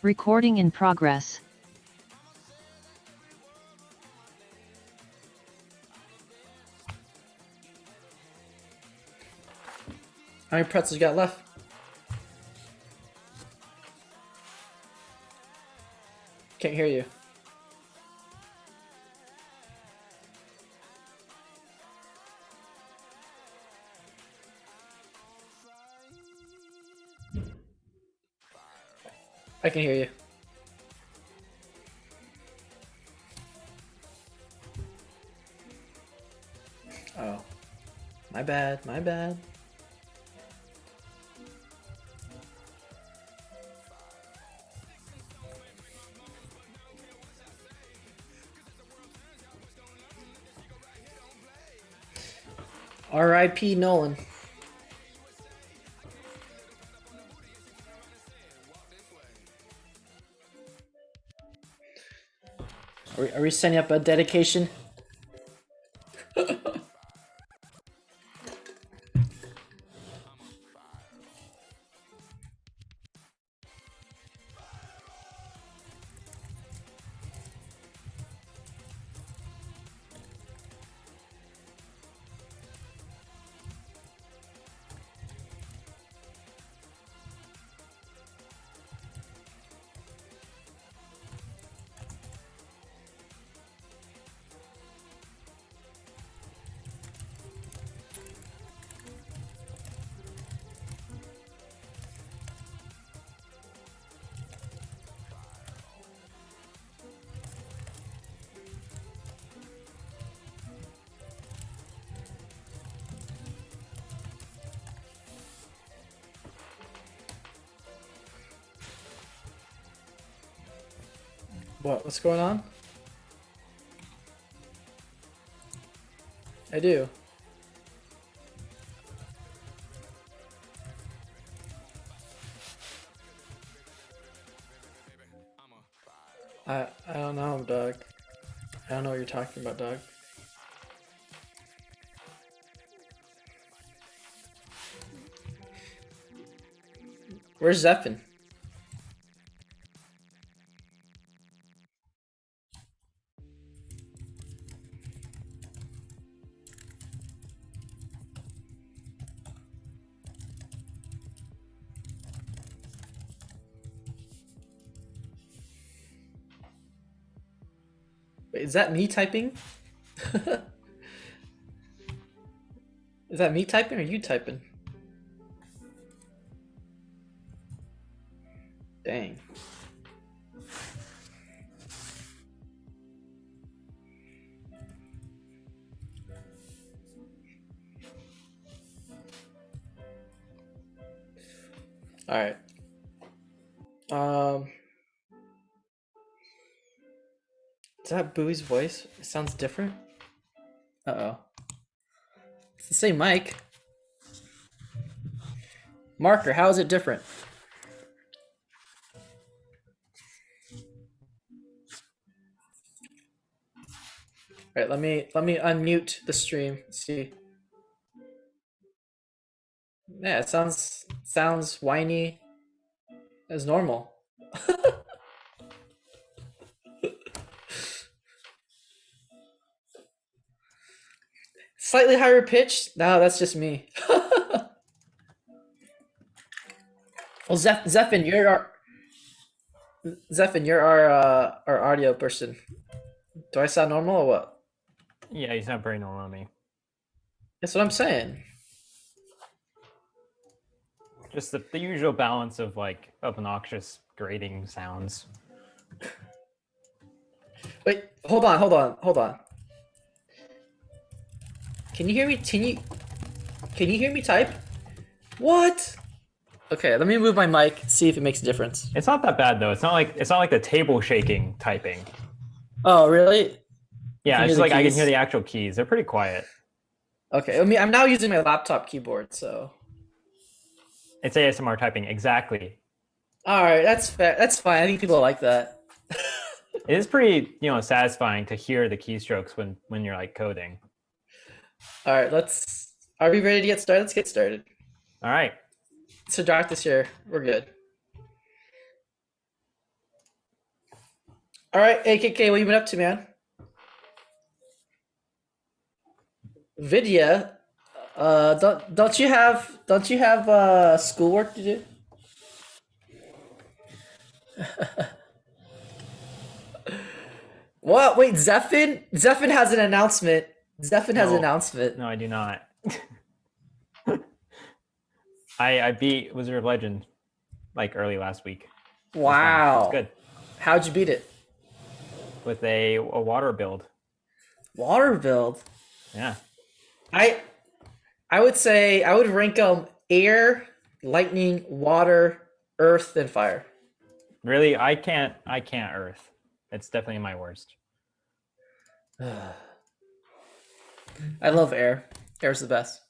Recording in progress. How many pretzels you got left? Can't hear you. I can hear you. Oh. My bad, my bad. R.I.P. Nolan. Are we setting up a dedication? What's going on? I do. I don't know, dog. I don't know what you're talking about, dog. Where's Zephin? Wait, is that me typing? Is that me typing or you typing? Dang. All right. Is that Bowie's voice? It sounds different. Uh-oh. It's the same mic. Marker, how is it different? All right, let me unmute the stream. Let's see. Yeah, it sounds whiny as normal. Slightly higher pitch? No, that's just me. Well, Zephin, you're our audio person. Do I sound normal or what? Yeah, you sound very normal to me. That's what I'm saying. Just the usual balance of like obnoxious grating sounds. Wait, hold on. Can you hear me? Can you hear me type? What? Okay, let me move my mic, see if it makes a difference. It's not that bad though. It's not like the table shaking typing. Oh, really? Yeah, it's like I can hear the actual keys. They're pretty quiet. Okay, I mean, I'm now using my laptop keyboard, so. It's ASMR typing, exactly. All right, that's fair. That's fine. I think people like that. It is pretty, satisfying to hear the keystrokes when you're like coding. All right, are we ready to get started? Let's get started. All right. So dark this year, we're good. All right, AKK, what you been up to, man? Vidya, don't you have schoolwork to do? What? Wait, Zephin? Zephin has an announcement. Zephin has an No. announcement. No, I do not. I beat Wizard of Legend like early last week. Wow. It's good How'd you beat it? with a water build. Water build. Yeah. I I would say I would rank them air, lightning, water, earth, and fire. Really, I can't Earth. It's definitely my worst. I love air. Air's the best.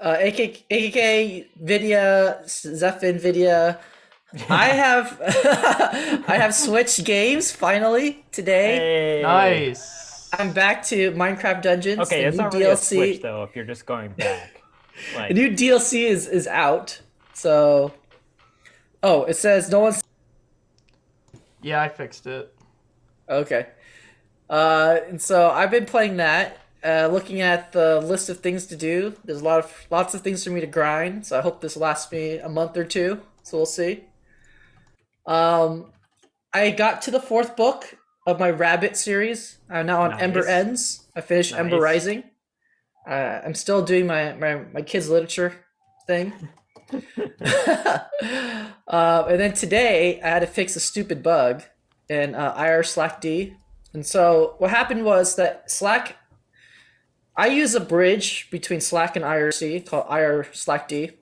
AKK, Vidya, Zephin, Vidya. I have I have switched games finally today. Hey. Nice. I'm back to Minecraft Dungeons. Okay, The it's new not really a DLC. switch though. If you're just going back, The like new DLC is out. So, oh, it says no one's Yeah, I fixed it. okay. And so I've been playing that. Looking at the list of things to do. There's lots of things for me to grind. So I hope this lasts me a month or two. So we'll see. I got to the fourth book of my Rabbit series. I'm now on Nice. Ember Ends. I finished Ember Nice. Rising. I'm still doing my kids literature thing. And then today I had to fix a stupid bug in IR Slack D. And so what happened was that Slack, I use a bridge between Slack and IRC called IR Slack D.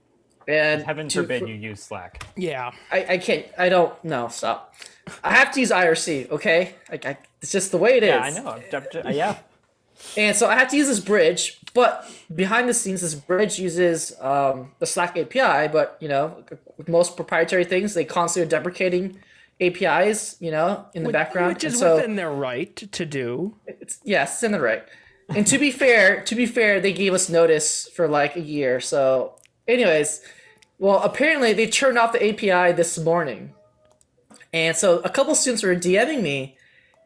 And heaven forbid you use Slack. Yeah. I can't. I don't. No, stop. I have to use IRC. Okay, it's just the way it is. Yeah, I know. Yeah. And so I have to use this bridge, but behind the scenes, this bridge uses the Slack API. But with most proprietary things, they constantly are deprecating APIs. In the background, Which is and so within their right to do. yes, it's in the right. And to be fair, they gave us notice for like a year. So, anyways, well, apparently they turned off the API this morning. And so a couple students were DMing me,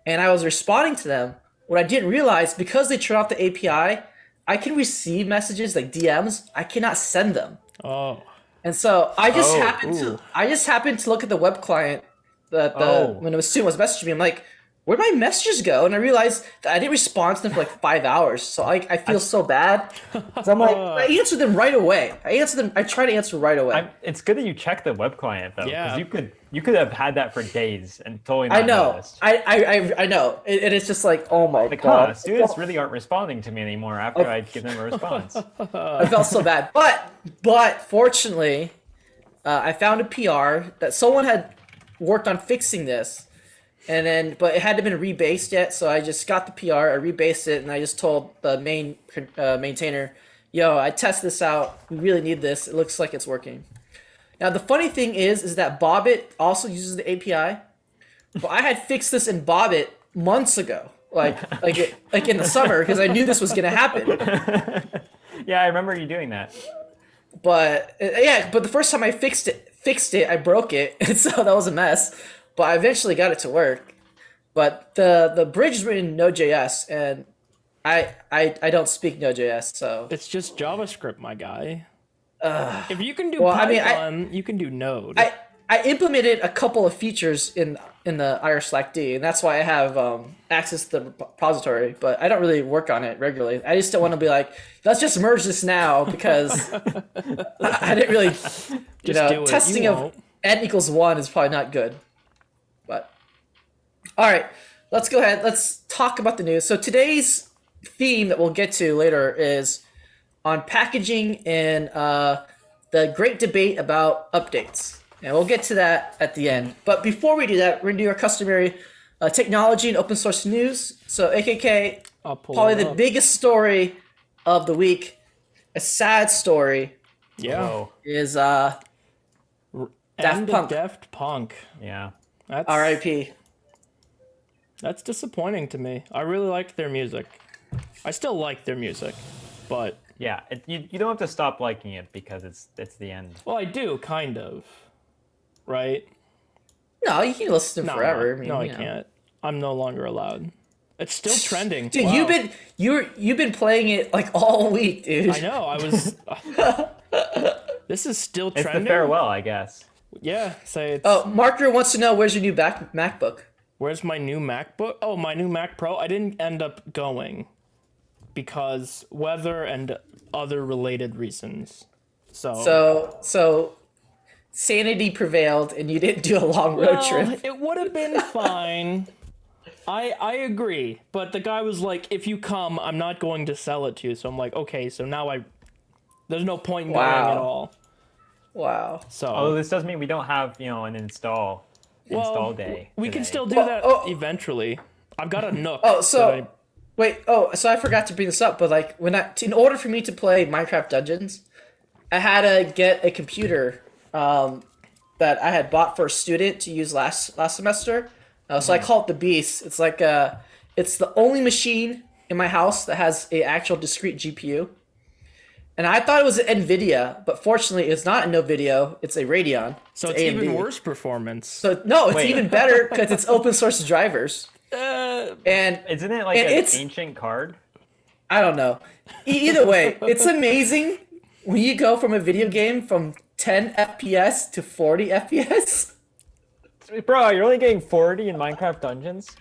and I was responding to them. What I didn't realize, because they turned off the API, I can receive messages like DMs. I cannot send them. Oh. And so I just ooh. happened to look at the web client that when a student was messaging me. I'm like, where'd my messages go? And I realized that I didn't respond to them for like 5 hours. So I feel so bad. So I'm like, I answered them right away. I try to answer right away. It's good that you check the web client though, Yeah. because you could have had that for days and totally not I know. noticed. I know. And it's just like, oh my Like, god. students really aren't responding to me anymore after I give them a response. I felt so bad. But fortunately, I found a PR that someone had worked on fixing this. And then, but it hadn't been rebased yet, so I just got the PR, I rebased it, and I just told the main maintainer, yo, I test this out, we really need this, it looks like it's working. Now, the funny thing is that Bobbit also uses the API, but I had fixed this in Bobbit months ago, like in the summer, because I knew this was going to happen. Yeah, I remember you doing that. But, but the first time I fixed it, I broke it, and so that was a mess. But I eventually got it to work. But the bridge is written in Node.js, and I don't speak Node.js, so It's just JavaScript, my guy. If you can do well, I Python, mean, you can do Node. I implemented a couple of features in the IR Slack D, and that's why I have access to the repository. But I don't really work on it regularly. I just don't want to be like, let's just merge this now because I didn't really, do it. testing You of won't. n=1 is probably not good. But all right, let's go ahead. Let's talk about the news. So today's theme that we'll get to later is on packaging and the great debate about updates. And we'll get to that at the end. But before we do that, we're going to do our customary technology and open source news. So AKK, I'll pull probably it the up. biggest story of the week, a sad story, Yeah. Whoa. is End Daft of Punk. Daft Punk. Yeah. That's RIP. That's disappointing to me. I really liked their music. I still like their music, but Yeah. You don't have to stop liking it because it's the end. well, I do kind of, right? No, you can listen to them No, forever. no, I you know. can't. I'm no longer allowed. It's still trending. Dude, Wow. you've been playing it like all week, dude. I know. I was. This is still It's trending. the farewell, I guess. Yeah. Say it's. Oh, Marker wants to know where's your new MacBook? Where's my new MacBook? Oh, my new Mac Pro. I didn't end up going because weather and other related reasons. So sanity prevailed, and you didn't do a long road trip. It would have been fine. I agree, but the guy was like, "If you come, I'm not going to sell it to you." So I'm like, "Okay." So now there's no point in going at all. Wow. So Although this does mean we don't have, an install day. we can today. still do Well, that oh. eventually. I've got a Nook. Oh, so that wait. Oh, so I forgot to bring this up, but like in order for me to play Minecraft Dungeons, I had to get a computer that I had bought for a student to use last semester. So I call it the Beast. It's like it's the only machine in my house that has a actual discrete GPU. And I thought it was an NVIDIA, but fortunately it's not a NVIDIA. It's a Radeon. so it's AMD. even worse performance. So no, it's Wait. even better because it's open source drivers. And Isn't it like and an it's- ancient card? I don't know. Either way, it's amazing when you go from a video game from 10 FPS to 40 FPS. Bro, you're only getting 40 in Minecraft Dungeons?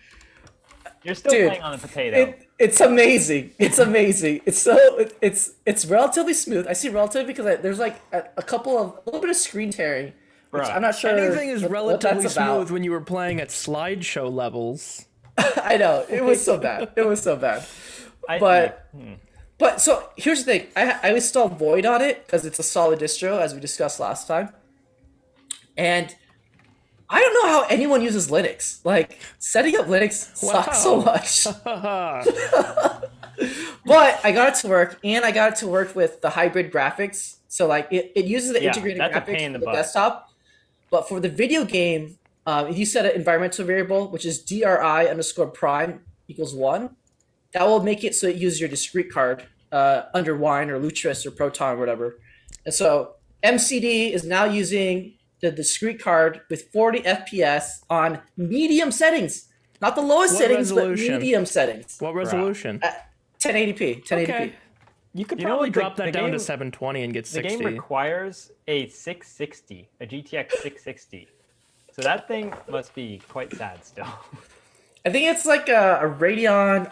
You're still Dude, playing on a potato. It's amazing. It's amazing. It's relatively smooth. I see relative because there's like a little bit of screen tearing. Which Bruh. I'm not sure. Anything is what relatively that's about. smooth when you were playing at slideshow levels. I know it was so bad. It was so bad. I- But so here's the thing. I installed Void on it because it's a solid distro, as we discussed last time. And I don't know how anyone uses Linux. Like setting up Linux sucks so Wow. much. But I got it to work, and I got it to work with the hybrid graphics. So like it uses the Yeah, integrated that's a graphics pain in for the the butt. desktop. But for the video game, if you set an environmental variable, which is DRI_prime equals 1, that will make it so it uses your discrete card under Wine or Lutris or Proton or whatever. And so MCD is now using the discrete card with 40 FPS on medium settings. Not the lowest What settings, resolution? but medium settings. What resolution? 1080p. 1080p. Okay. You could You know probably what, drop the that down to game- 720 and get The 60. game requires a 660, a GTX 660. So that thing must be quite sad still. I think it's like a Radeon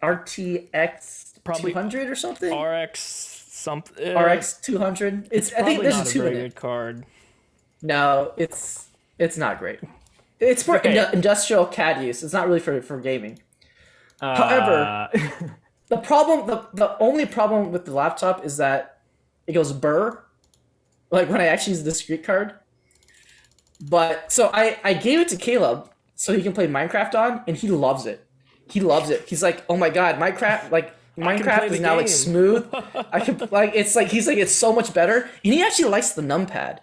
RTX Probably 200 or something. RX something. RX 200. I think Probably there's not a a 2 very in good it. card. No, it's not great. It's for Okay. industrial CAD use. It's not really for gaming. However, the only problem with the laptop is that it goes burr, like when I actually use the discrete card. But so I gave it to Caleb so he can play Minecraft on, and he loves it. He loves it. He's like, oh my god, Minecraft play is the now like game." smooth. I can like he's like it's so much better, and he actually likes the numpad.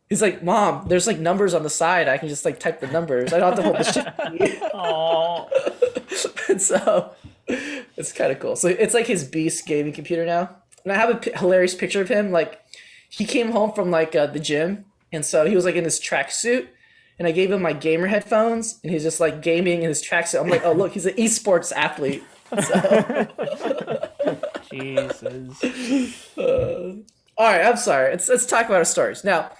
He's like, Mom, there's like numbers on the side. I can just like type the numbers. I don't have to hold the shift key. Aw. And so it's kind of cool. So it's like his beast gaming computer now. And I have a hilarious picture of him. Like he came home from like the gym, and so he was like in his tracksuit. And I gave him my gamer headphones, and he's just like gaming in his tracksuit. I'm like, oh look, he's an esports athlete. Jesus. All right, I'm sorry. Let's talk about our stories now.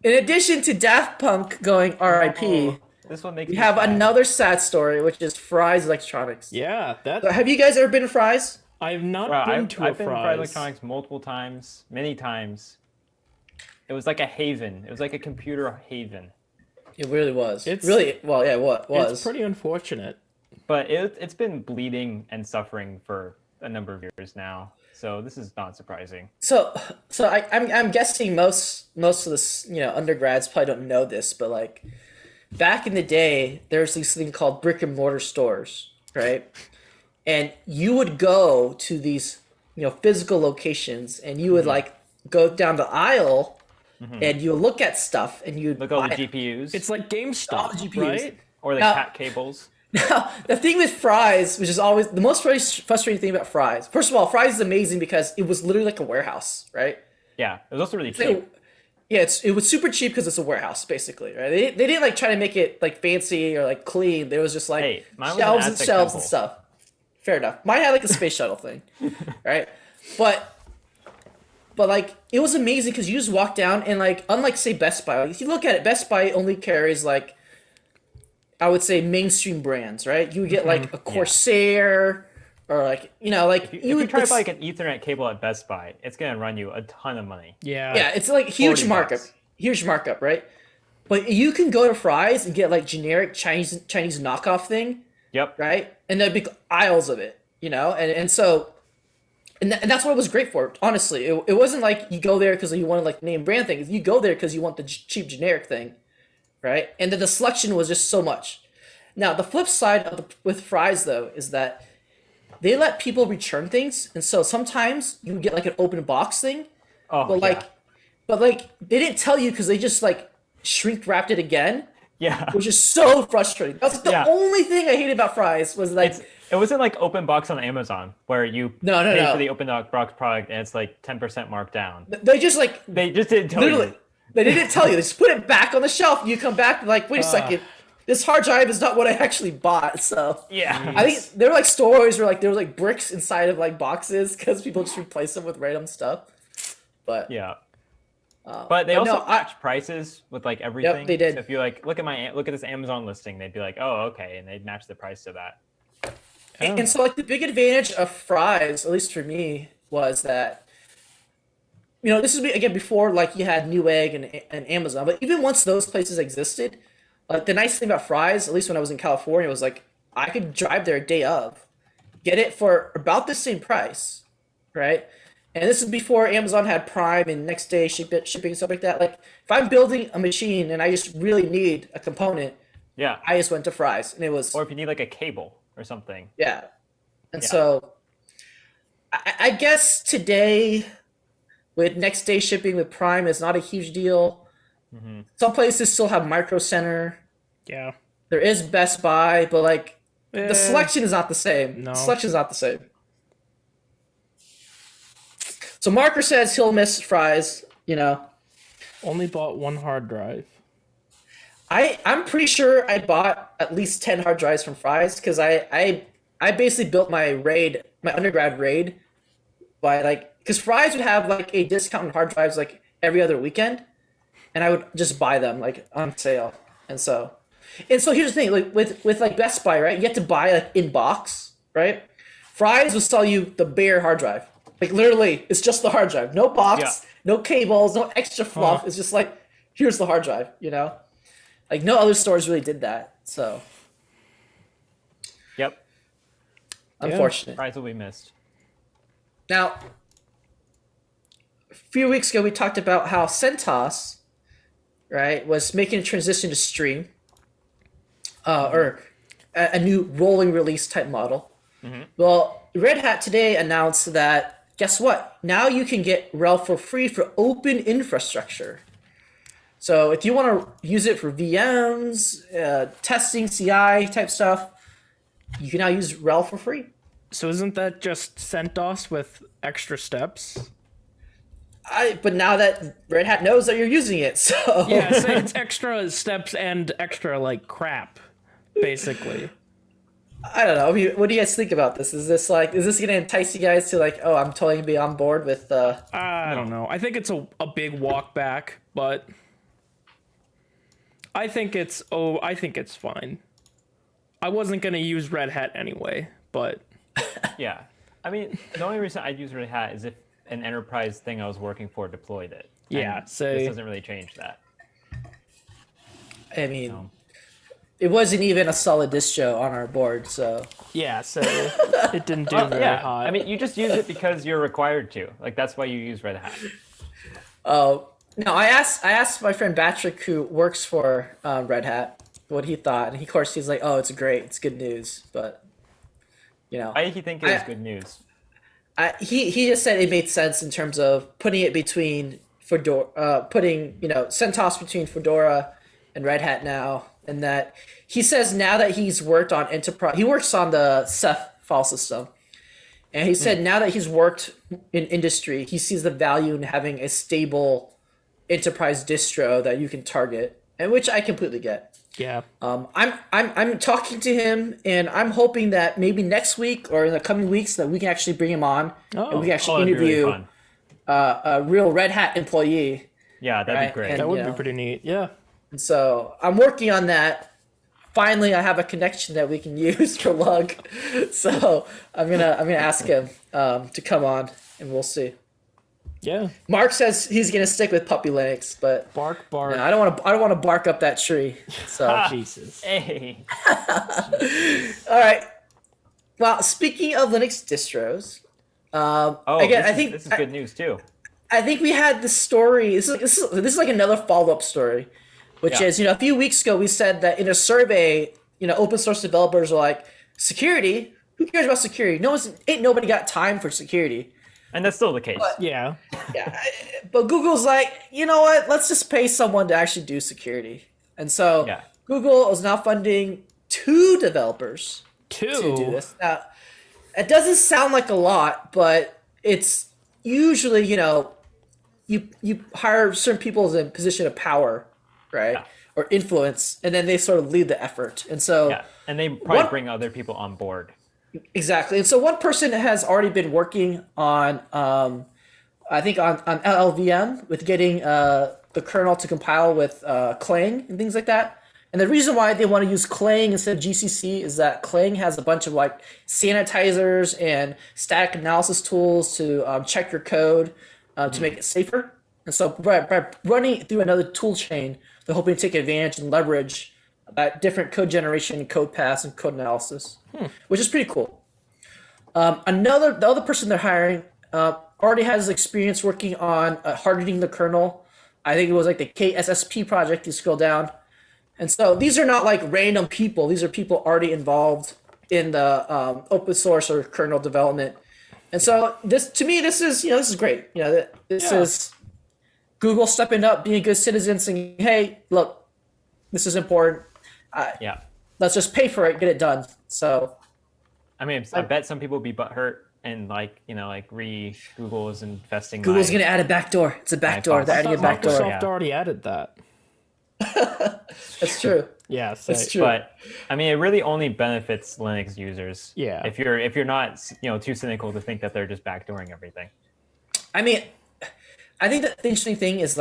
In addition to Daft Punk going R.I.P., This one makes we me have sad. another sad story, which is Fry's Electronics. Yeah, that Have you guys ever been to Fry's? I've not Bro, been I've to been a to Fry's. Fry's Electronics multiple times, many times. It was like a haven. It was like a computer haven. It really was. It's- really well, yeah, what was. It's pretty unfortunate. But it's been bleeding and suffering for a number of years now. So this is not surprising. So I'm guessing most of the undergrads probably don't know this, but like back in the day, there's this thing called brick and mortar stores, right? And you would go to these physical locations, and you would like go down the aisle, and you look at stuff, and you'd Look at all the buy- GPUs It's like GameStop, GPUs. right? or the Now- cat cables. Now, the thing with Fry's, which is always the most frustrating thing about Fry's. First of all, Fry's is amazing because it was literally like a warehouse, right? Yeah, it was also really So cheap. Yeah, it was super cheap because it's a warehouse, basically, right? They didn't like try to make it like fancy or like clean. There was just like Hey, mine was an shelves and Aztec shelves and temple. stuff. Fair enough. Mine had like a space shuttle thing, right? But like it was amazing because you just walk down and like unlike say Best Buy, like, if you look at it, Best Buy only carries like I would say mainstream brands, right? You would get like a Corsair or like like If you would try to it's- buy like an Ethernet cable at Best Buy, it's gonna run you a ton of money. Yeah. yeah, it's like huge 40 markup, bucks. huge markup, right? But you can go to Fry's and get like generic Chinese knockoff thing, Yep. right? And there'd be aisles of it, and so and that's what it was great for. Honestly, it wasn't like you go there because you wanted like name brand things. You go there because you want the cheap generic thing, right? And then the selection was just so much. Now the flip side of with Fry's though is that they let people return things, and so sometimes you would get like an open box thing, Oh, but like, they didn't tell you because they just like shrink wrapped it again, yeah. which is so frustrating. That's the Yeah. only thing I hated about Fry's was like, It wasn't like open box on Amazon where you No, pay no. for the open box product and it's like 10% marked down. they just like They just didn't tell literally, you. they didn't tell you. They just put it back on the shelf. And you come back and like, wait a second, this hard drive is not what I actually bought. So Yeah. I think there were like stories where like there were like bricks inside of like boxes because people just replace them with random stuff. But Yeah. But they but also no, match prices with like everything. they did. So if you like look at this Amazon listing, they'd be like, oh, okay, and they'd match the price to that. And so like the big advantage of Fry's, at least for me, was that this is again before like you had Newegg and Amazon, but even once those places existed, like the nice thing about Fry's, at least when I was in California, was like I could drive there a day of, get it for about the same price, right? And this is before Amazon had Prime and next day shipping stuff like that. Like if I'm building a machine and I just really need a component, Yeah. I just went to Fry's and it was Or if you need like a cable or something. yeah. And Yeah. so I guess today with next day shipping with Prime is not a huge deal. Some places still have Micro Center. Yeah. There is Best Buy, but like Eh, the selection is not the same. No. The selection is not the same. So Marker says he'll miss Fry's, Only bought one hard drive. I'm pretty sure I bought at least 10 hard drives from Fry's because I basically built my undergrad raid by like because Fry's would have like a discount on hard drives like every other weekend, and I would just buy them like on sale. And so here's the thing, like with like Best Buy, right? You have to buy like in box, right? Fry's will sell you the bare hard drive. Like literally, it's just the hard drive. No box, Yeah. no cables, no extra fluff. It's just like here's the hard drive, Like no other stores really did that. So Yep. unfortunate. Price will be missed. Now, a few weeks ago, we talked about how CentOS, right, was making a transition to stream, or a new rolling release type model. Well, Red Hat today announced that guess what? Now you can get RHEL for free for open infrastructure. So if you want to use it for VMs, testing, CI type stuff, you can now use RHEL for free. So isn't that just CentOS with extra steps? But now that Red Hat knows that you're using it, so Yeah, so it's extra steps and extra like crap, basically. I don't know. I mean, what do you guys think about this? Is this gonna entice you guys to like, oh, I'm totally gonna be on board with I don't know. I think it's a big walk back, but I think it's fine. I wasn't gonna use Red Hat anyway, but Yeah. I mean, the only reason I'd use Red Hat is if an enterprise thing I was working for deployed it. Yeah, And so- this doesn't really change that. I mean, it wasn't even a solid distro on our board, so yeah, so it didn't do very Yeah. hot. I mean, you just use it because you're required to. Like that's why you use Red Hat. no. I asked my friend Patrick who works for Red Hat what he thought, and of course he's like, oh, it's great, it's good news, but Why did he think it was good news? he just said it made sense in terms of putting it between Fedora, putting CentOS between Fedora and Red Hat now, and that he says now that he's worked on enterprise, he works on the Ceph file system, and he said now that he's worked in industry, he sees the value in having a stable enterprise distro that you can target, and which I completely get. Yeah. I'm talking to him, and I'm hoping that maybe next week or in the coming weeks that we can actually bring him on and we can actually that'd be really interview fun. a real Red Hat employee. Yeah, that'd Right, be great. and- That would you be know. pretty neat. Yeah. And so I'm working on that. Finally, I have a connection that we can use for Lug, so I'm gonna ask him to come on, and we'll see. Yeah. Mark says he's gonna stick with Puppy Linux, but Bark, bark. I don't want to bark up that tree. So Jesus. Hey. all right. Well, speaking of Linux distros, again, I think this is good news too. I think we had this story. This is like another follow up story, which Yeah. is a few weeks ago we said that in a survey, open source developers are like, security. Who cares about security? Ain't nobody got time for security. And that's still the case. Yeah. Yeah, but Google's like, you know what? Let's just pay someone to actually do security. And so Yeah. Google is now funding 2 developers Two. to do this. Now, it doesn't sound like a lot, but it's usually, you hire certain people in a position of power, right? Yeah. Or influence, and then they sort of lead the effort. And so Yeah, and they probably What- bring other people on board. exactly. And so one person has already been working on I think on LLVM with getting the kernel to compile with Clang and things like that. And the reason why they want to use Clang instead of GCC is that Clang has a bunch of like sanitizers and static analysis tools to check your code to make it safer. And so by running it through another tool chain, they're hoping to take advantage and leverage that different code generation, code paths, and code analysis, which is pretty cool. The other person they're hiring already has experience working on hardening the kernel. I think it was like the KSSP project. You scroll down, and so these are not like random people. These are people already involved in the open source or kernel development. And so this is great. This Yeah. is Google stepping up, being a good citizen, saying, "Hey, look, this is important. Yeah. Let's just pay for it, get it done." So I mean, I bet some people would be butthurt and Google is investing. Google's gonna add a backdoor. It's a backdoor. Fox. They're adding a backdoor. Microsoft Yeah. already added that. That's true. Yeah. So, That's true. But I mean, it really only benefits Linux users. Yeah. If you're not too cynical to think that they're just backdooring everything. I mean, I think that the interesting thing is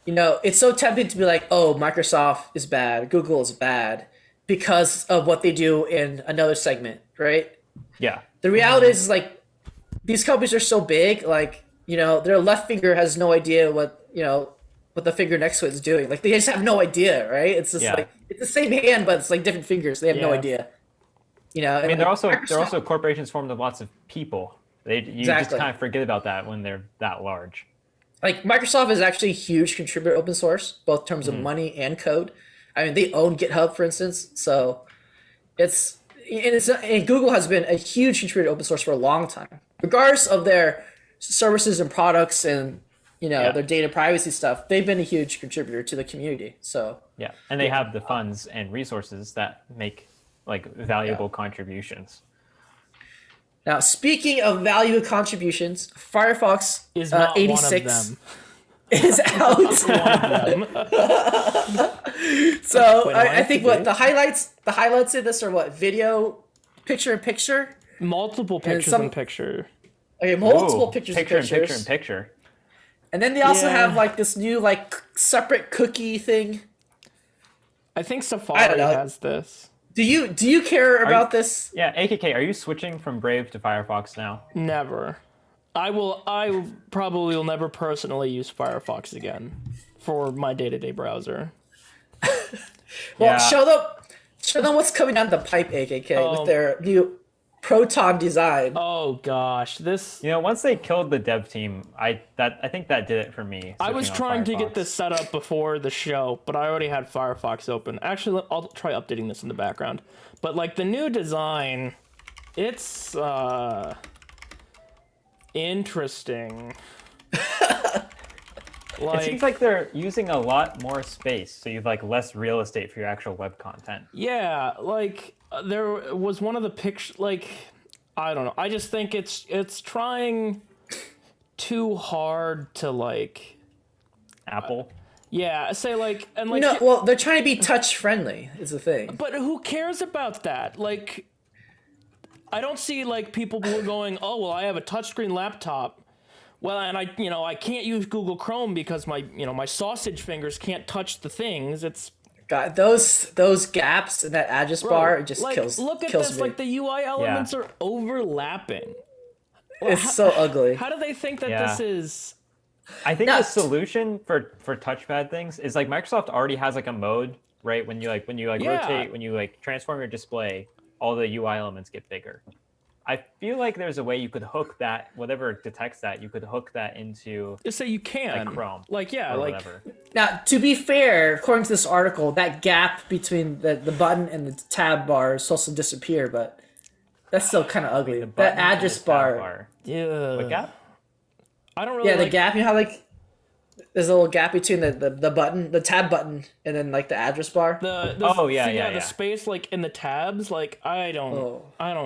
it's so tempting to be like, oh, Microsoft is bad, Google is bad because of what they do in another segment, right? Yeah. The reality is these companies are so big, their left finger has no idea what the finger next to it is doing. Like they just have no idea, right? It's just Yeah. it's the same hand, but it's like different fingers. They have no Yeah. idea. I mean, they're also corporations formed of lots of people. You Exactly. just kind of forget about that when they're that large. like Microsoft is actually a huge contributor to open source, both in terms of money and code. I mean, they own GitHub, for instance. So and Google has been a huge contributor to open source for a long time, regardless of their services and products and their data privacy stuff. They've been a huge contributor to the community. So Yeah, and they have the funds and resources that make valuable contributions. now, speaking of valuable contributions, Firefox is not 86 one of them. is out. One of them. So Wait, I I think forget. the highlights of this are what video, picture in picture. Multiple pictures some- in picture. Okay, multiple Ooh, pictures picture and pictures. in picture. And then they also Yeah. have this new separate cookie thing. I think Safari know. has this. Do you care about this? Yeah, AKK, are you switching from Brave to Firefox now? Never. I probably will never personally use Firefox again for my day-to-day browser. Well, Yeah. show them what's coming down the pipe, AKK, Oh. with their new Proton design. Oh gosh, this. Once they killed the dev team, I think that did it for me. I was switching on trying to get Firefox. this set up before the show, but I already had Firefox open. Actually, I'll try updating this in the background. But the new design, it's interesting. It seems like they're using a lot more space, so you've less real estate for your actual web content. Yeah, there was one of the pictures. I don't know. I just think it's trying too hard to like. Apple. Yeah, say like and like. No, well, they're trying to be touch friendly. Is the thing. But who cares about that? Like, I don't see like people who are going, oh well, I have a touchscreen laptop. Well, and I can't use Google Chrome because my sausage fingers can't touch the things. It's God, those gaps in that address bar, it just like, kills. Look at kills this. me. Like the UI elements are overlapping. It's so ugly. How do they think that Yeah. this is? I think No, the solution for touchpad things is like Microsoft already has like a mode, right? When you Yeah. rotate, when you like transform your display, all the UI elements get bigger. I feel like there's a way you could hook that, whatever detects that, you could hook that into Just say you can. like Chrome. Like yeah, or like whatever. Now, to be fair, according to this article, that gap between the button and the tab bar is supposed to disappear, but that's still kind of ugly. The That button and address the tab bar. yeah. What gap? I don't really. Yeah, the like, gap. You know how like there's a little gap between the button, the tab button, and then like the address bar. The space like in the tabs. Like I don't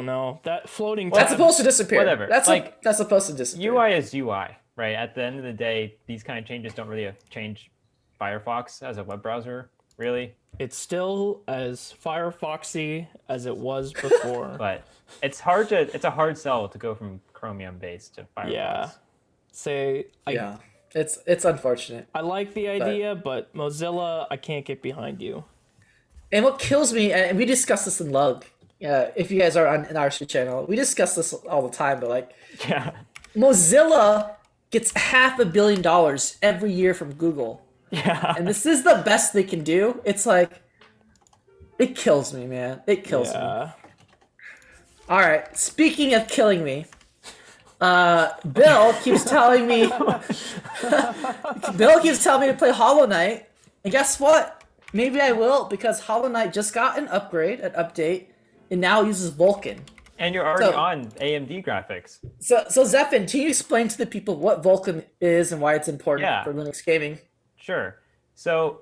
know that floating. That's tab- supposed to disappear. Whatever. That's Like, that's supposed to disappear. UI is UI, right? At the end of the day, these kind of changes don't really change Firefox as a web browser, really. It's still as Firefoxy as it was before. But it's a hard sell to go from Chromium based to Firefox. Yeah. Say Yeah, it's unfortunate. I like the idea, but Mozilla, I can't get behind you. And what kills me, and we discuss this in Lug. If you guys are on in our channel, we discuss this all the time. But like, Yeah. Mozilla gets $500 million every year from Google, Yeah. and this is the best they can do. It's like, it kills me, man. It kills me. Yeah. All right. Speaking of killing me, Bill keeps telling me. Bill keeps telling me to play Hollow Knight, and guess what? Maybe I will because Hollow Knight just got an update, and now uses Vulkan. And you're already So- on AMD graphics. So Zephin, can you explain to the people what Vulkan is and why it's important Yeah. for Linux gaming? Sure. So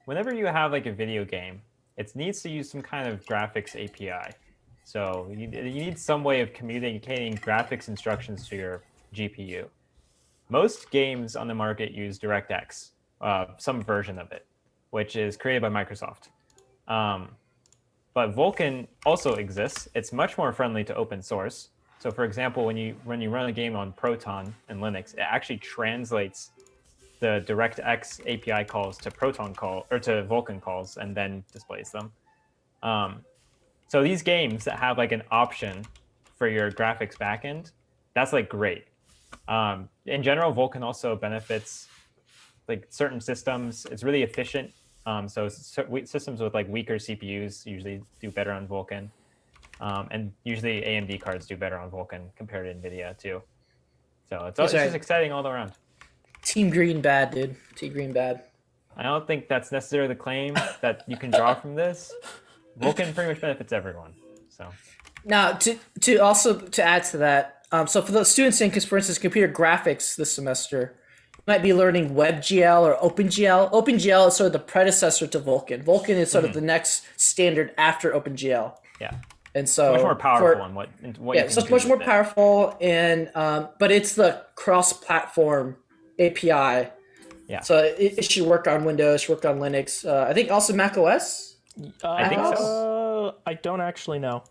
whenever you have like a video game, it needs to use some kind of graphics API. So you need some way of communicating graphics instructions to your GPU. Most games on the market use DirectX, some version of it, which is created by Microsoft. But Vulkan also exists. It's much more friendly to open source. So for example, when you run a game on Proton and Linux, it actually translates the DirectX API calls to to Vulkan calls and then displays them. So these games that have like an option for your graphics backend, that's like great. In general, Vulkan also benefits like certain systems. It's really efficient. So systems with like weaker CPUs usually do better on Vulkan. And usually AMD cards do better on Vulkan compared to NVIDIA too. So it's That's just right. exciting all around. Team Green bad, dude. Team Green bad. I don't think that's necessarily the claim that you can draw from this. Vulkan pretty much benefits everyone. So Now, to also to add to that, so for the students in, for instance, computer graphics this semester, you might be learning WebGL or OpenGL. OpenGL is sort of the predecessor to Vulkan. Vulkan is sort of the next standard after OpenGL. yeah, And so much more powerful in what yeah, you so can it's do much more with it. powerful, and but it's the cross-platform API. Yeah. So it should work on Windows, should work on Linux. I think also Mac OS. I think so. I don't actually know.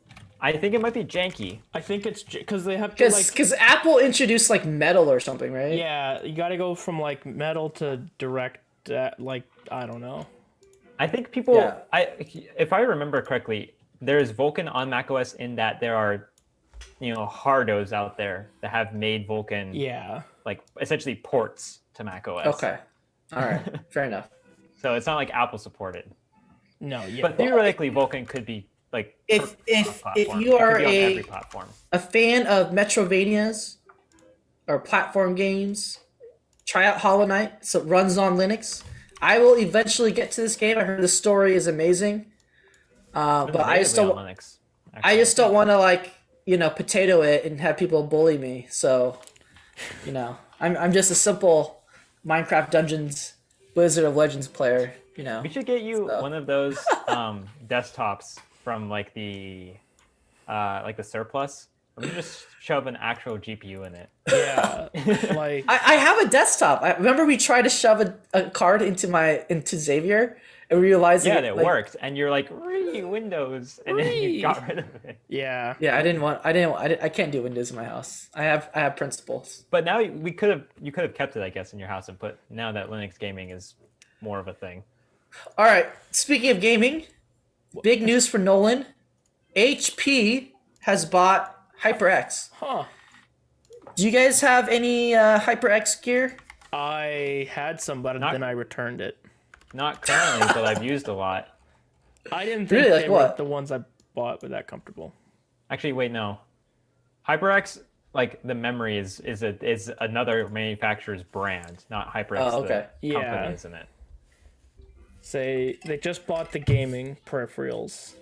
I think it might be janky. I think it's because they have to like. Because Apple introduced like Metal or something, right? Yeah, you got to go from like Metal to Direct. Like I don't know. I think people. Yeah. If I remember correctly, there's Vulkan on macOS in that there are, hardos out there that have made Vulkan Yeah. like essentially ports to macOS. Okay. All right. Fair enough. So it's not like Apple supported. No. Yeah. But theoretically, Vulkan could be like If cross-platform. you It could are be on a every platform. fan of Metrovanias or platform games, try out Hollow Knight. So it runs on Linux. I will eventually get to this game. I heard the story is amazing. But I just Natively don't. on Linux, I actually. just don't want to potato it and have people bully me. So, I'm just a simple Minecraft Dungeons Blizzard of Legends player. We should get you So. one of those desktops from like the surplus, I'm gonna just shove an actual GPU in it. Yeah, like I have a desktop. I remember we tried to shove a card into Xavier, and we realized Yeah, it worked, and you're like, Windows, and then you got rid of it. yeah. Yeah, I can't do Windows in my house. I have principles. But now you could have kept it, I guess, in your house and put. Now that Linux gaming is more of a thing. All right. Speaking of gaming, big news for Nolan. HP has bought HyperX. Huh. Do you guys have any HyperX gear? I had some, but then I returned it. Not currently, but I've used a lot. I didn't think Really? Like they what? were the ones I bought were that comfortable. Actually, wait, no. HyperX, like the memory is another manufacturer's brand, not HyperX. Oh, okay. The company, isn't it? Say they just bought the gaming peripherals.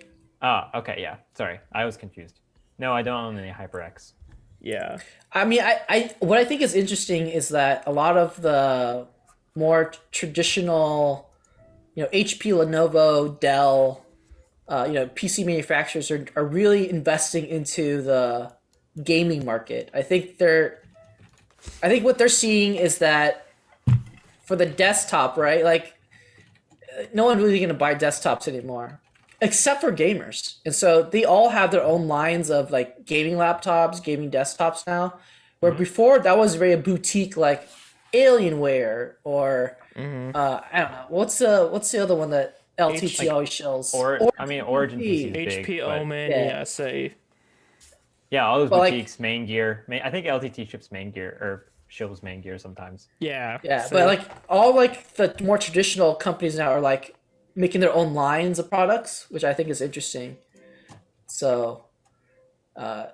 Ah, okay, yeah. Sorry, I was confused. No, I don't own any HyperX. Yeah. I mean, I what I think is interesting is that a lot of the more traditional, HP, Lenovo, Dell, PC manufacturers are really investing into the gaming market. I think what they're seeing is that for the desktop, right? Like, no one's really going to buy desktops anymore, except for gamers. And so they all have their own lines of like gaming laptops, gaming desktops now, where before that was very a boutique like Alienware or I don't know what's the other one that LTT always shows. Origin PC is big. HP but- Omen, Yeah. say. Yeah, all those But, like- boutiques, main gear. I think LTT ships main gear or shows main gear sometimes. Yeah. Yeah, say- but like all like the more traditional companies now are like making their own lines of products, which I think is interesting. So, I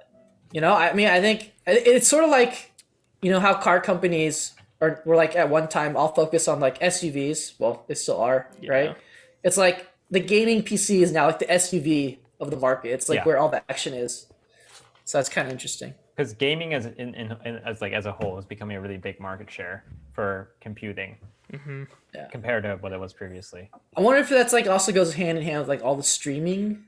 mean, I think it's sort of like, how car companies were like at one time all focused on like SUVs. Well, they still are, right? It's like the gaming PC is now like the SUV of the market. It's like where all the action is. So that's kind of interesting. Because gaming as a whole is becoming a really big market share for computing compared to what it was previously. I wonder if that's like also goes hand in hand with like all the streaming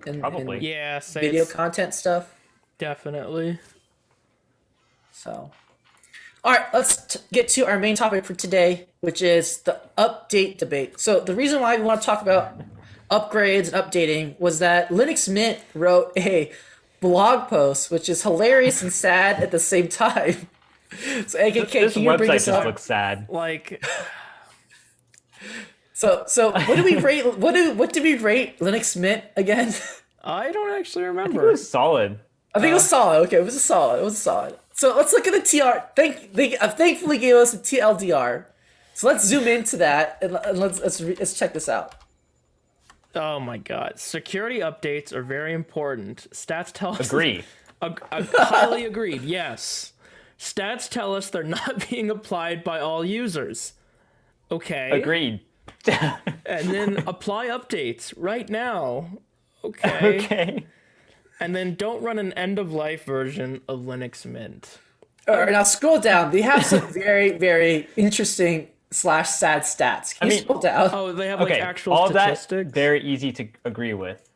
and Probably. and yeah, say video it's content stuff. definitely. So, all right, let's get to our main topic for today, which is the update debate. So the reason why we want to talk about upgrades and updating was that Linux Mint wrote a blog post, which is hilarious and sad at the same time. So, AKK, This can you bring website this just up? looks sad. Like So what do we rate? What did we rate Linux Mint again? I don't actually It remember. was solid. I think it was solid. Okay, it was a solid. So let's look at the TR. They thankfully gave us a TLDR. So let's zoom into that and let's check this out. Oh my god. Security updates are very important. Stats tell us Agree. Highly agreed, yes. Stats tell us they're not being applied by all users. Okay. Agreed. And then apply updates right now. Okay. Okay. And then don't run an end of life version of Linux Mint. All right, now scroll down. They have some very, very interesting / sad stats. Can you scroll down? Oh, they have like Okay. actual All that statistics. very easy to agree with.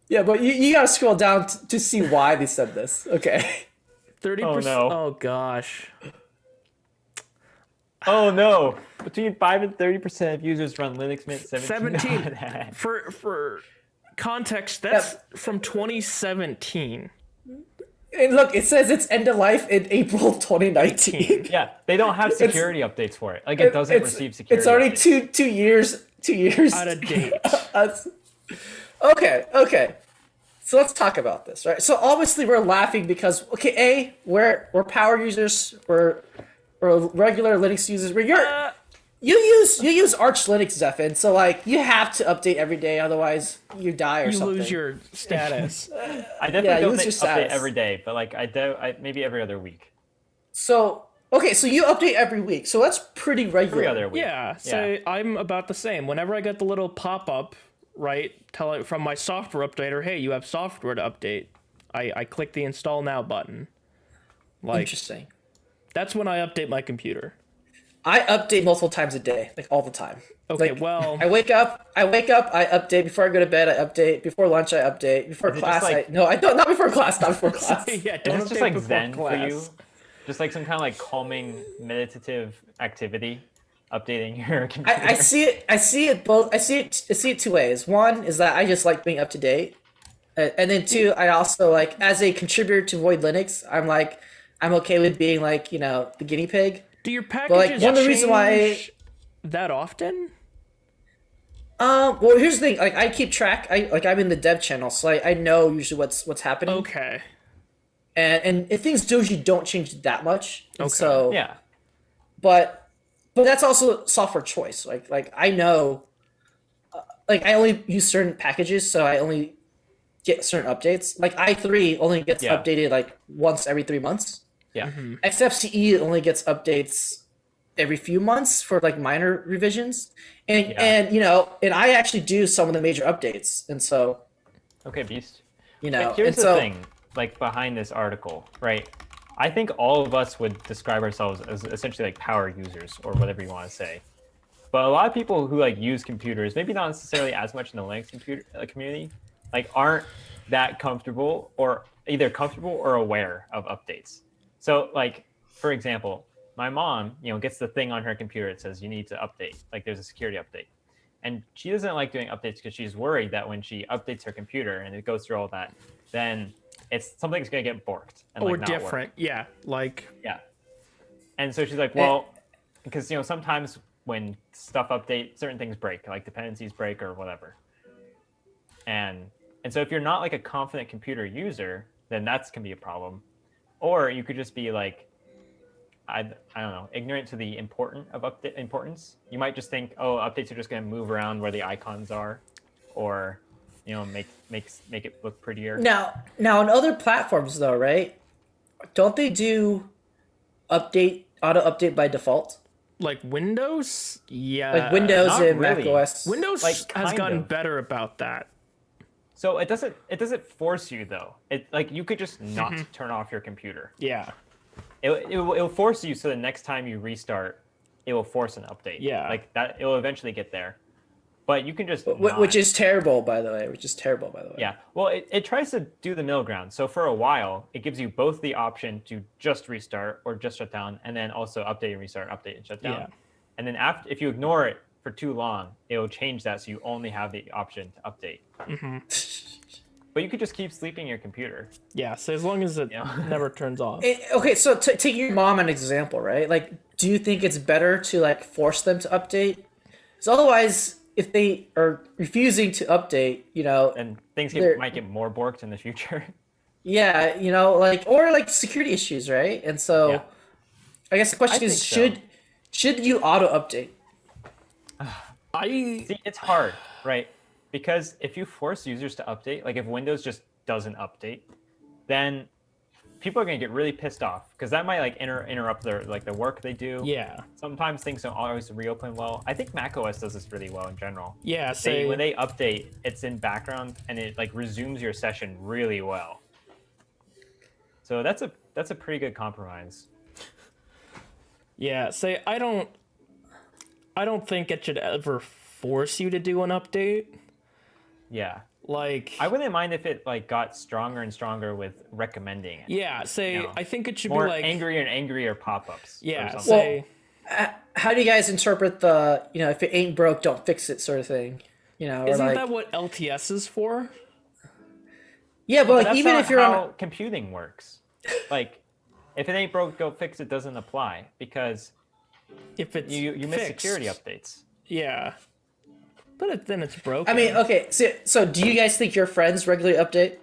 Yeah, but you gotta scroll down to see why they said this. Okay. 30%. Oh, no. Oh gosh. Oh no! Between 5 and 30% of users run Linux Mint 17. 17. For context, that's from 2017. And look, it says it's end of life in April 2019. Yeah, they don't have security updates for it. Like it doesn't receive security. It's already updates. two years Out of date. Okay. So let's talk about this, right? So obviously we're laughing because we're power users, we're regular Linux users. You use Arch Linux, Zephin, so like you have to update every day, otherwise you die or You something. lose your status. I definitely you don't lose your update status. every day, but like I maybe every other week. So you update every week, so that's pretty regular. Every other week. Yeah, so I'm about the same. Whenever I get the little pop-up, right, telling from my software updater, hey, you have software to update, I click the install now button. Like Interesting. that's when I update my computer. I update multiple times a day, like all the time. Okay, Like, well, I wake up, I update before I go to bed, I update before lunch, I update before Is it class. just like- No, I don't. Not before class. Not before class. yeah, Is don't this just update like before Zen class. for you? Just like some kind of like calming meditative activity, updating your computer. I see it. I see it both. I see it two ways. One is that I just like being up to date, and then two, I also like as a contributor to Void Linux, I'm okay with being like the guinea pig. Do your like, packages one of the reason why change that often? Well, here's the thing. Like, I keep track. I'm in the dev channel, so I know usually what's happening. Okay. And if things usually don't change that much, and Okay. so Yeah. but that's also software choice. Like I know, like I only use certain packages, so I only get certain updates. Like i3 only gets Yeah. updated like once every 3 months. Yeah. XFCE only gets updates every few months for like minor revisions, and Yeah. and I actually do some of the major updates, and so Okay, Beast. and Here's the so thing, like behind this article, right? I think all of us would describe ourselves as essentially like power users or whatever you want to say. But a lot of people who like use computers, maybe not necessarily as much in the Linux computer community, like aren't that comfortable or either comfortable or aware of updates. So like, for example, my mom, gets the thing on her computer. It says you need to update, like there's a security update. And she doesn't like doing updates because she's worried that when she updates her computer and it goes through all that, then something's gonna get borked and Or like not different. work. Yeah, like Yeah. And so she's like, well, because sometimes when stuff update, certain things break, like dependencies break or whatever. And so if you're not like a confident computer user, then that's can be a problem. Or you could just be like, I don't know, ignorant to the importance. You might just think, oh, updates are just going to move around where the icons are, or make it look prettier. now on other platforms though, right? Don't they do auto update by default? like Windows? Yeah. Like Windows not and really. Mac OS. Windows like, has kind gotten of. better about that. So it doesn't force you though. It like you could just not turn off your computer. Yeah. It'll force you, so the next time you restart, it will force an update. Yeah. Like that, it will eventually get there. But you can just not. Which is terrible, by the way. Yeah. Well, it tries to do the middle ground. So for a while, it gives you both the option to just restart or just shut down, and then also update and restart, update and shut down. Yeah. And then if you ignore it for too long, it will change that so you only have the option to update. But you could just keep sleeping your computer. Yeah, so as long as it Yeah. never turns off. Okay, so take your mom an example, right? Like, do you think it's better to like force them to update? Because otherwise, if they are refusing to update, And things might get more borked in the future. yeah, or like security issues, right? And so, Yeah. I guess the question I is, think so. should you auto update? See, it's hard, right? Because if you force users to update, like if Windows just doesn't update, then people are going to get really pissed off because that might like interrupt their work they do. Yeah. Sometimes things don't always reopen well. I think macOS does this really well in general. Yeah, When they update, it's in background and it like resumes your session really well. So that's a pretty good compromise. Yeah, say I don't think it should ever force you to do an update. Yeah. Like I wouldn't mind if it like got stronger and stronger with recommending it. yeah, say No. I think it should More be like angrier and angrier pop-ups. or yeah, something. say How do you guys interpret the if it ain't broke, don't fix it sort of thing? Or isn't like, that what LTS is for? yeah, but But like that's even not if you're how on, computing works. Like, if it ain't broke, go fix it doesn't apply because If it's you miss fixed. security updates. Yeah. But then it's broken. I mean, okay, so do you guys think your friends regularly update?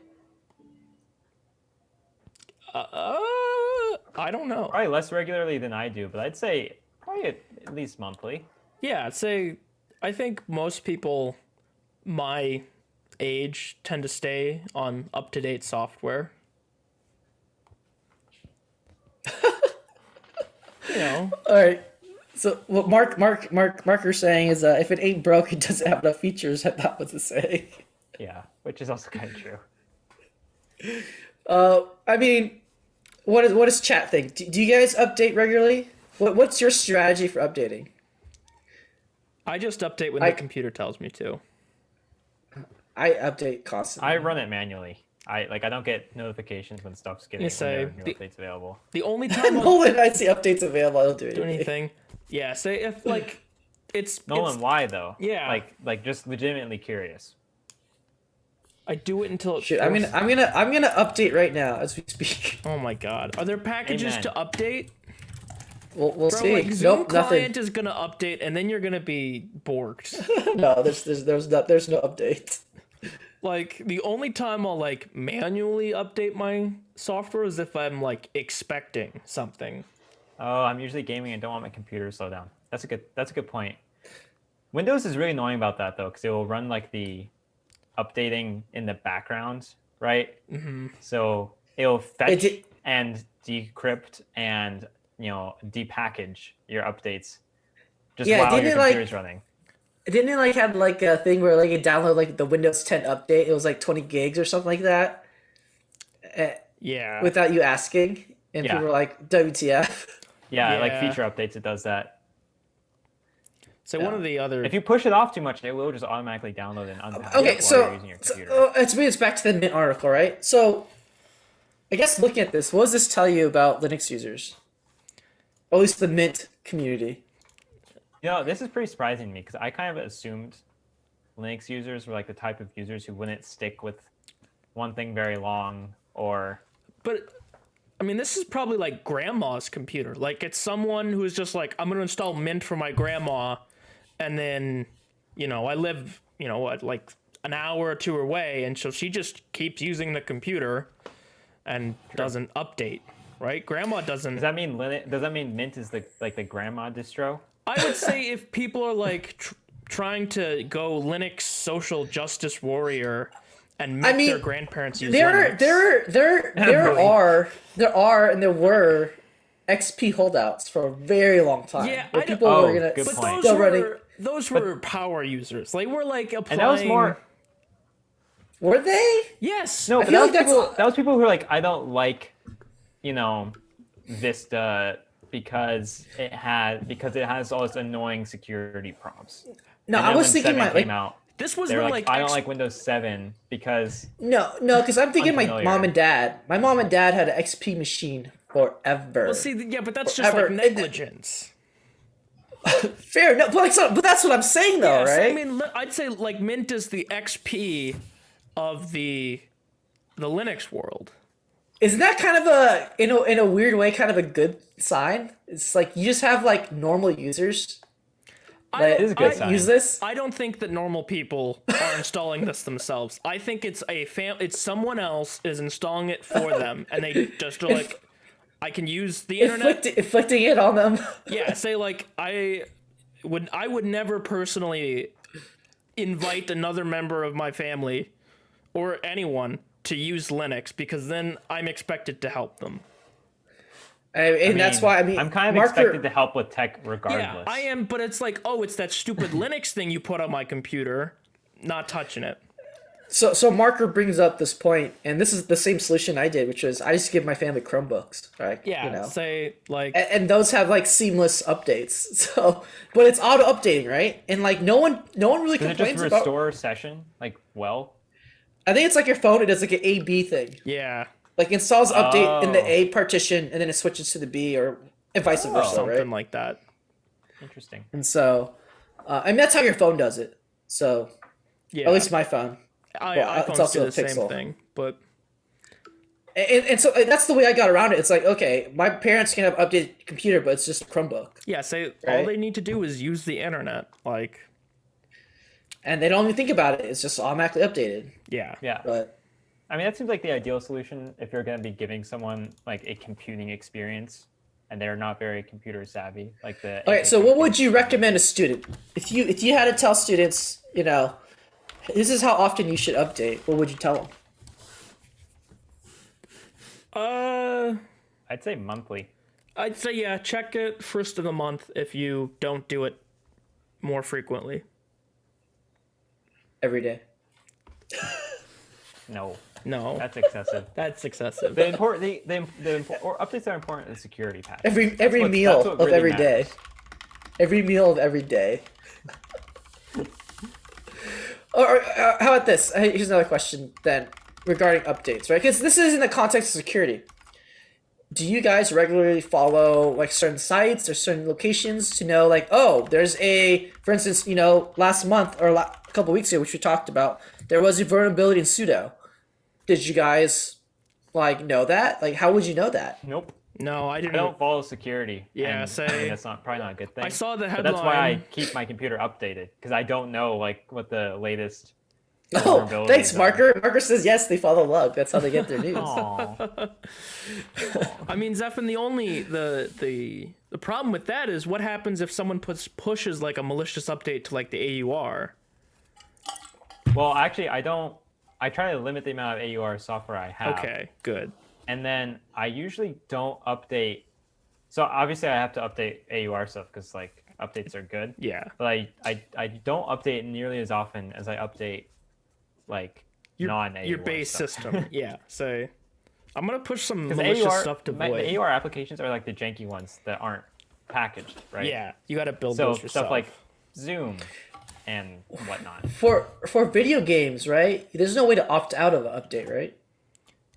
I don't know. Probably less regularly than I do, but I'd say probably at least monthly. Yeah, say I think most people my age tend to stay on up-to-date software. All right. So what Marker's saying is if it ain't broke, it doesn't have enough features. I thought what to say. Yeah, which is also kind of true. I mean, what does chat think? Do you guys update regularly? What's your strategy for updating? I just update when I- the computer tells me to. I update constantly. I run it manually. I don't get notifications when stuff's getting You say, when there are new updates available. The only time No, I'll when I see updates available, I don't do do anything. anything, yeah, say if like it's Nolan, why though? Yeah. Like just legitimately curious. I do it until it. Shit, I'm gonna update right now as we speak. Oh my god, are there packages Amen. to update? We'll Bro, see. like Zoom Nope, client nothing. is gonna update, and then you're gonna be borked. No, there's no update. Like the only time I'll like manually update my software is if I'm like expecting something. Oh, I'm usually gaming and don't want my computer to slow down. That's a good point. Windows is really annoying about that though, because it will run like the updating in the background, right? Mm-hmm. So it'll fetch and decrypt and depackage your updates just while your computer's running. Didn't it like have like a thing where like you download like the Windows 10 update? It was like 20 gigs or something like that. Yeah. Without you asking, and Yeah. people were like, "WTF?" Yeah, like Yeah. feature updates, it does that. So one of the other. If you push it off too much, it will just automatically download and unpack Okay, it while so, you're using your computer. it brings us back to the Mint article, right? So, I guess looking at this, what does this tell you about Linux users? Or at least the Mint community. This is pretty surprising to me because I kind of assumed Linux users were like the type of users who wouldn't stick with one thing very long or. But I mean, this is probably like grandma's computer. Like it's someone who's just like, I'm gonna install Mint for my grandma, and then, I live, like an hour or two away, and so she just keeps using the computer, and doesn't update. Right? Grandma doesn't. Does that mean Mint is the grandma distro? I would say if people are like trying to go Linux social justice warrior and make their grandparents use Linux. There are and there were XP holdouts for a very long time. Yeah, where I don't- people were gonna good But point. those were power users. Like we're like applying. And that was more. Were they? Yes. No, I but feel that like was people who were like, I don't like, Vista because it has all this annoying security prompts. No, And I then was when thinking 7 came out, This was they were when like, like I don't like Windows 7 because No, because I'm thinking my Unfamiliar. mom and dad. My mom and dad had an XP machine forever. Well, see, yeah, but that's just Forever. like negligence. Fair, no, but that's what I'm saying though, Yes, right? I mean, I'd say like Mint is the XP of the Linux world. Isn't that kind of in a weird way kind of a good sign? It's like you just have like normal users that is a good sign. use this. I don't think that normal people are installing this themselves. I think it's it's someone else is installing it for them, and they just are like, I can use the internet. Inflicting it on them. Yeah, say like I would never personally invite another member of my family or anyone to use Linux because then I'm expected to help them. And that's why I'm kind of Marker- expected to help with tech regardless. Yeah, I am, but it's like, oh, it's that stupid Linux thing you put on my computer, not touching it. So Marker brings up this point, and this is the same solution I did, which is I just give my family Chromebooks, right? Yeah, say like and those have like seamless updates. So, but it's auto updating, right? And like no one really Does it complains just about. restore session well? I think it's like your phone. It does like an A B thing. yeah, Like installs update in the Oh. A partition, and then it switches to the B, or vice versa, something right? like that. Interesting. And so, that's how your phone does it. So, Yeah, at least my phone. Well, it's iPhones also do a the same Pixel. thing, but And so that's the way I got around it. It's like, okay, my parents can have updated computer, but it's just a Chromebook, yeah, say Right. all they need to do is use the internet. Like, and they don't even think about it. It's just automatically updated. yeah, Yeah. But I mean, that seems like the ideal solution if you're going to be giving someone like a computing experience and they're not very computer savvy. Like the. okay, so what would you recommend a student if you had to tell students, this is how often you should update? What would you tell them? I'd say monthly. I'd say yeah, check it first of the month if you don't do it more frequently. Every day. No. No, That's excessive. that's excessive. The or updates that are important is security patch. Every That's meal what of really every day. matters. Every meal of every day. Or how about this? Here's another question then regarding updates, right? Because this is in the context of security. Do you guys regularly follow like certain sites or certain locations to know like, oh, there's a, for instance, last month or a couple weeks ago, which we talked about, there was a vulnerability in sudo. Did you guys like know that? Like, how would you know that? Nope. No, I I didn't. don't follow security. Yeah, and, say- I mean, that's probably not a good thing. I saw the But that's why I headline. keep my computer updated because I don't know like what the latest. Oh, vulnerabilities thanks, are. Marker. Marker says yes, they follow Lug. That's how they get their news. Aw. I mean, Zephyr, the problem with that is what happens if someone pushes like a malicious update to like the AUR. Well, actually, I don't. I try to limit the amount of AUR software I have. Okay, good. And then I usually don't update. So obviously, I have to update AUR stuff because like updates are good. Yeah. But I don't update nearly as often as I update like non-AUR Your base stuff. system. Yeah. So I'm gonna push some Because malicious stuff to the void. AUR applications are like the janky ones that aren't packaged, right? Yeah, you got to build So those yourself. stuff like Zoom and whatnot. For video games, right? There's no way to opt out of an update, right?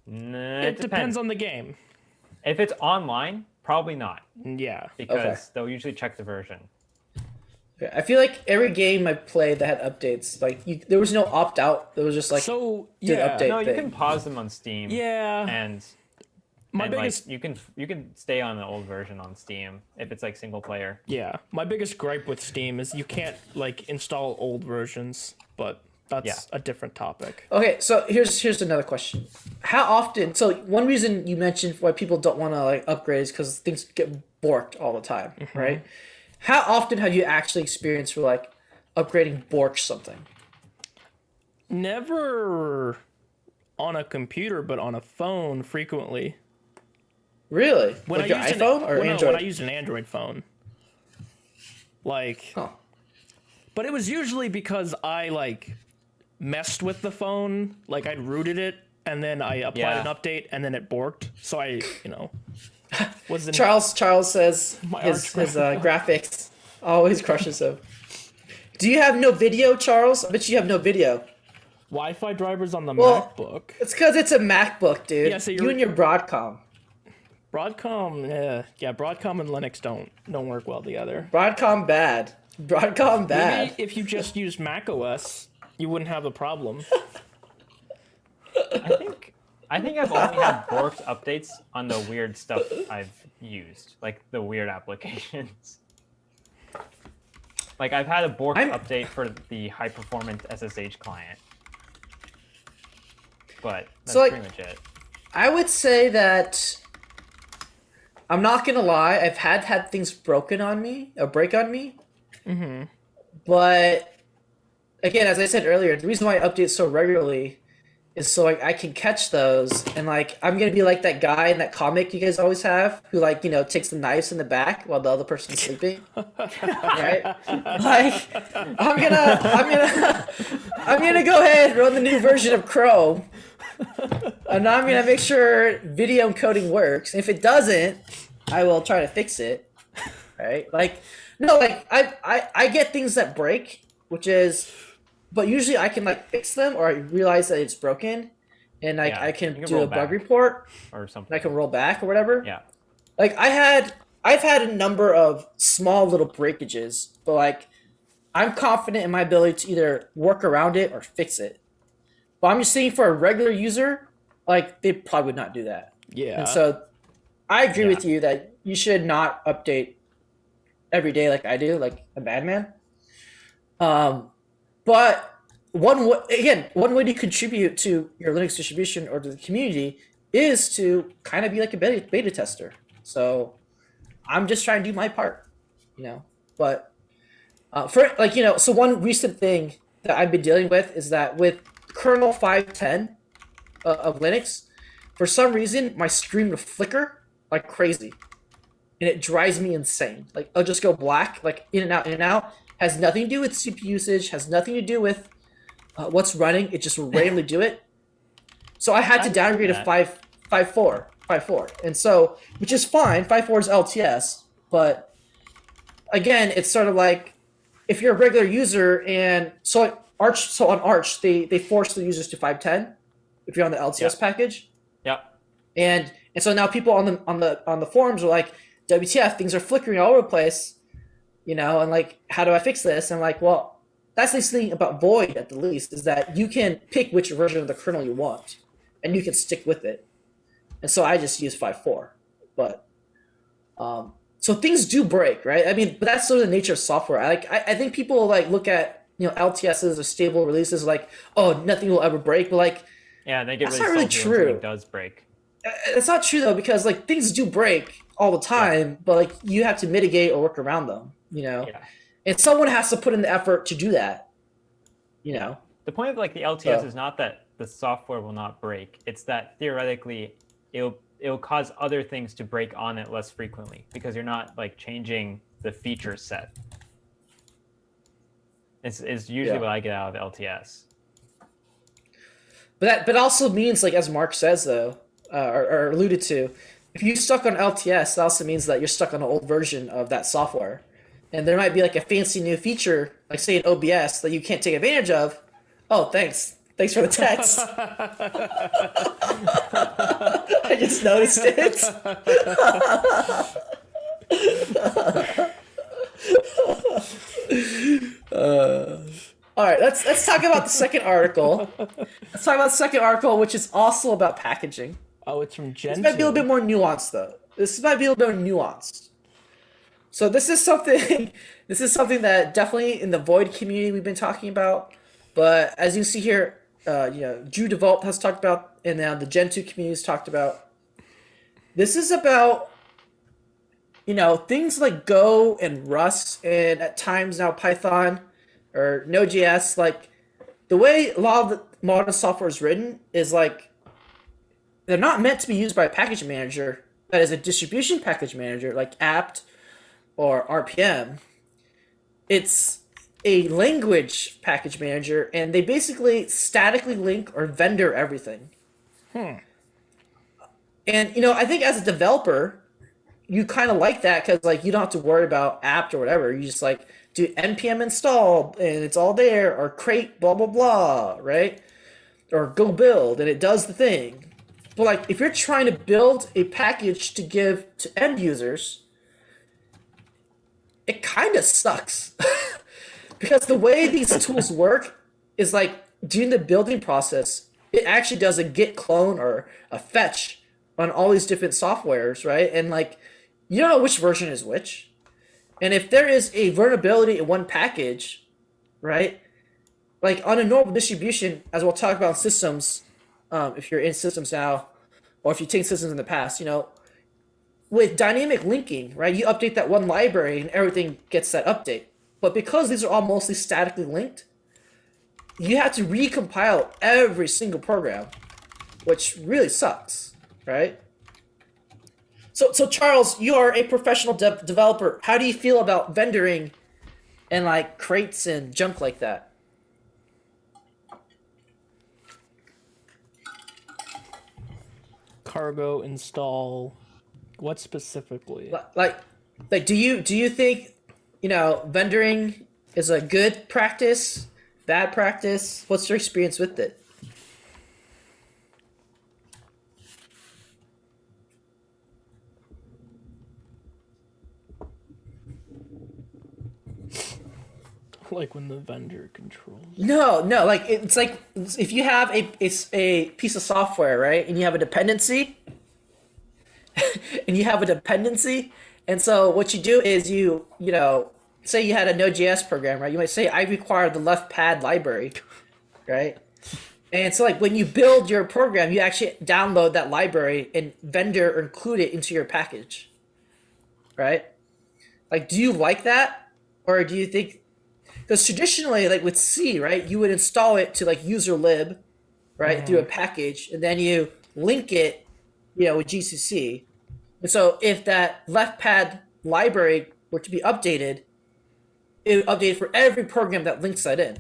Nah, it depends on the game. If it's online, probably not Yeah. because Okay. they'll usually check the version. Okay, I feel like every game I played that had updates, like there was no opt out. There was just like So did yeah, update. No, you thing. can pause them on Steam. yeah. And My and biggest like you can stay on the old version on Steam if it's like single player. Yeah, my biggest gripe with Steam is you can't like install old versions, but that's Yeah. a different topic. Okay, so here's another question. How often? So one reason you mentioned why people don't want to like upgrade is because things get borked all the time, right? How often have you actually experienced for like upgrading borked something? Never on a computer, but on a phone frequently. Really? When Like your used iPhone or when Android? I used an Android phone. Like, Huh. but it was usually because I like messed with the phone, like I'd rooted it and then I applied Yeah. an update and then it borked. So I, was in Charles says My his arch graphics always crushes him. Do you have no video, Charles? I bet you have no video. Wi-Fi drivers on the Well, MacBook. It's because it's a MacBook, dude. Yeah, so you you're- and your Broadcom. Broadcom, yeah, Broadcom and Linux don't work well together. Broadcom bad. Broadcom bad. Maybe if you just used Mac OS, you wouldn't have a problem. I think I've only had borked updates on the weird stuff I've used, like the weird applications. Like I've had a borked update for the high performance SSH client. But that's So, like, pretty much it. I would say that I'm not gonna lie. I've had things broken on me or break on me. Mm-hmm. But again, as I said earlier, the reason why I update so regularly is so like I can catch those and like I'm gonna be like that guy in that comic you guys always have who like takes the knives in the back while the other person's sleeping, right? Like I'm gonna go ahead and run the new version of Chrome. And I'm gonna make sure video encoding works. If it doesn't, I will try to fix it. Right? Like, no, like I get things that break, but usually I can like fix them or I realize that it's broken, and like Yeah, I you can can do roll a bug back. report Or something. and I can roll back or whatever. Yeah. Like I've had a number of small little breakages, but like I'm confident in my ability to either work around it or fix it. But I'm just saying for a regular user, like they probably would not do that. Yeah. And so I agree Yeah. with you that you should not update every day like I do, like a madman. But one way to contribute to your Linux distribution or to the community is to kind of be like a beta tester. So I'm just trying to do my part, But so one recent thing that I've been dealing with is that with kernel 5.10 of Linux, for some reason my screen will flicker like crazy, and it drives me insane. Like I'll just go black, like in and out, in and out. Has nothing to do with CPU usage. Has nothing to do with what's running. It just will randomly do it. So I had to I downgrade to understand 5.4, and so, which is fine. 5.4 is LTS, but again, it's sort of like if you're a regular user, and so on Arch, they force the users to 5.10 if you're on the LTS Yeah. package, Yeah. and so now people on the forums are like, WTF, things are flickering all over the place, and like, how do I fix this? And I'm like, well, that's the thing about Void, at the least, is that you can pick which version of the kernel you want, and you can stick with it. And so I just use 5.4, but so things do break, right? I mean, but that's sort of the nature of software. I think people like look at LTSs or stable releases like, oh, nothing will ever break, but like, Yeah, they get that's really not really salty when something true. does break. It's not true though, because like things do break all the time, but like you have to mitigate or work around them, Yeah. and someone has to put in the effort to do that, The point of like the LTS is not that the software will not break. It's that theoretically it'll cause other things to break on it less frequently because you're not like changing the feature set. It's usually what I get out of the LTS. But also means, like, as Mark says though, or alluded to, if you're stuck on LTS, that also means that you're stuck on an old version of that software, and there might be like a fancy new feature, like say in OBS, that you can't take advantage of. Oh, thanks for the text. I just noticed it. All right, let's talk about the second article. Let's talk about the second article, which is also about packaging. Oh, it's from Gen This might be a little bit more nuanced, though. This might be a little bit more nuanced. So this is something. This is something that definitely in the Void community we've been talking about. But as you see here, Drew DeVault has talked about, and now the Gen 2 community has talked about. This is about, things like Go and Rust, and at times now Python or Node.js. Like, the way a lot of the modern software is written is like, they're not meant to be used by a package manager that is a distribution package manager like apt or RPM. It's a language package manager, and they basically statically link or vendor everything. And I think as a developer, you kind of like that because like you don't have to worry about apt or whatever. You just like do npm install and it's all there, or crate blah blah blah, right? Or go build and it does the thing. But like if you're trying to build a package to give to end users, it kind of sucks. Because the way these tools work is like during the building process, it actually does a git clone or a fetch on all these different softwares, right? And like you don't know which version is which. And if there is a vulnerability in one package, right? Like on a normal distribution, as we'll talk about in systems, if you're in systems now, or if you take systems in the past, with dynamic linking, right? You update that one library and everything gets that update. But because these are all mostly statically linked, you have to recompile every single program, which really sucks, right? So Charles, you are a professional developer. How do you feel about vendoring and like crates and junk like that? cargo install. What specifically? Like do you think vendoring is a good practice, bad practice? What's your experience with it? Like when the vendor controls. No, like it's like if you have a piece of software, right, and you have a dependency, and so what you do is say you had a Node.js program, right? You might say I require the left pad library, right? And so like when you build your program, you actually download that library and vendor or include it into your package, right? Like, do you like that, or do you think? Because traditionally, like with C, right, you would install it to like user lib, right, through a package, and then you link it, with GCC. And so if that left pad library were to be updated, it would update for every program that links that in.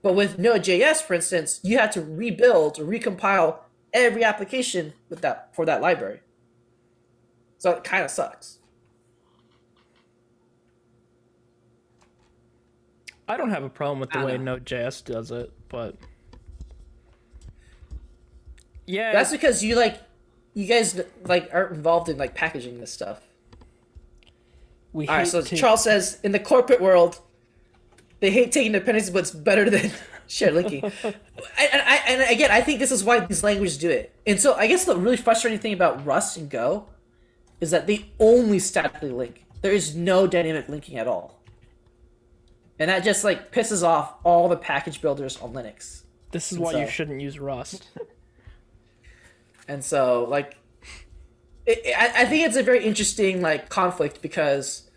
But with Node.js, for instance, you had to rebuild or recompile every application with that for that library. So it kind of sucks. I don't have a problem with the I way know. Node.js does it, but yeah, That's because you guys aren't involved in like packaging this stuff. we All right, hate so to. Charles says in the corporate world, they hate taking dependencies, but it's better than shared linking. And again, I think this is why these languages do it. And so I guess the really frustrating thing about Rust and Go is that they only statically link. There is no dynamic linking at all. And that just like pisses off all the package builders on Linux. This is why you so- shouldn't use Rust. And so like I think it's a very interesting like conflict because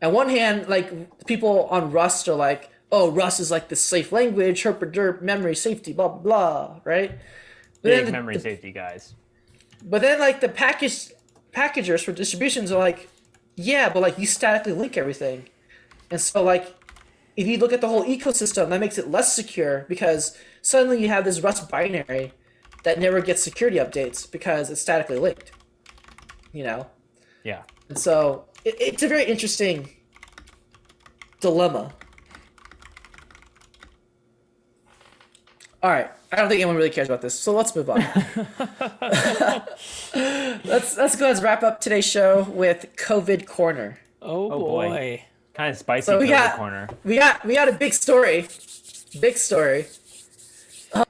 on one hand, like people on Rust are like, oh, Rust is like the safe language, herp derp, memory safety, blah blah blah, right? But Big then memory safety guys. But then like the packagers for distributions are like, yeah, but like you statically link everything. And so like if you look at the whole ecosystem, that makes it less secure because suddenly you have this Rust binary that never gets security updates because it's statically linked. You know? Yeah. And so it's a very interesting dilemma. All right, I don't think anyone really cares about this, so let's move on. let's go ahead and wrap up today's show with COVID Corner. Oh, Oh, boy. boy. Kind of spicy So we COVID got corner. we got a big story. Big story.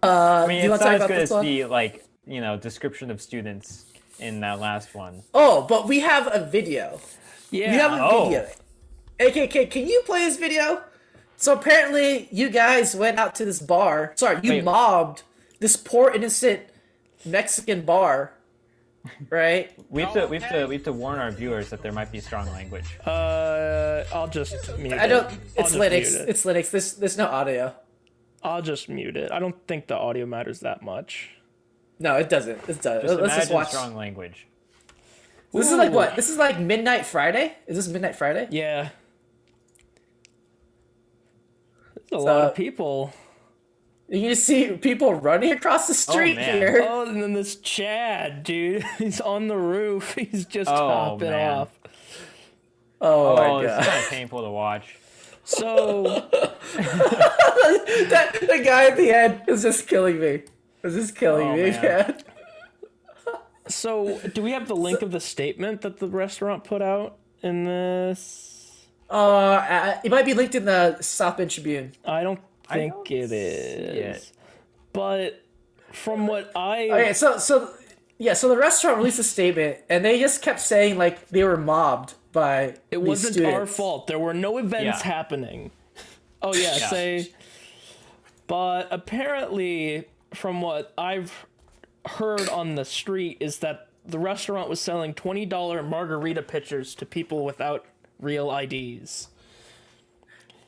I mean, do you it's wanna not talk as about good this as one? the description of students in that last one. Oh, but we have a video. Yeah. We have a Oh. video. AKK, can you play this video? So apparently you guys went out to this bar. Sorry, you Wait. mobbed this poor innocent Mexican bar, right? We have to warn our viewers that there might be strong language. I'll just mute I don't. it. It's I'll Linux. just mute it. It's Linux. There's no audio. I'll just mute it. I don't think the audio matters that much. No, it doesn't. It doesn't. Just Let's just imagine watch. strong language. This is like Ooh. what? This is like Midnight Friday. Is this Midnight Friday? Yeah. There's a lot of people. You see people running across the street man. here. Oh, and then this Chad, dude. He's on the roof. He's just Oh, topping man. off. Oh, Oh, my it's god! kind of painful to watch. So, The guy at the end is just killing me. Is just killing Oh, me, man. man. so do we have the link of the statement that the restaurant put out in this? It might be linked in the South Bend Tribune. I don't I think don't it see is. it. But from what I Okay, so the restaurant released a statement, and they just kept saying like they were mobbed by it these wasn't students. our fault. There were no events Yeah. happening. Oh yeah, Yeah. say. But apparently, from what I've heard on the street, is that the restaurant was selling $20 margarita pitchers to people without real IDs.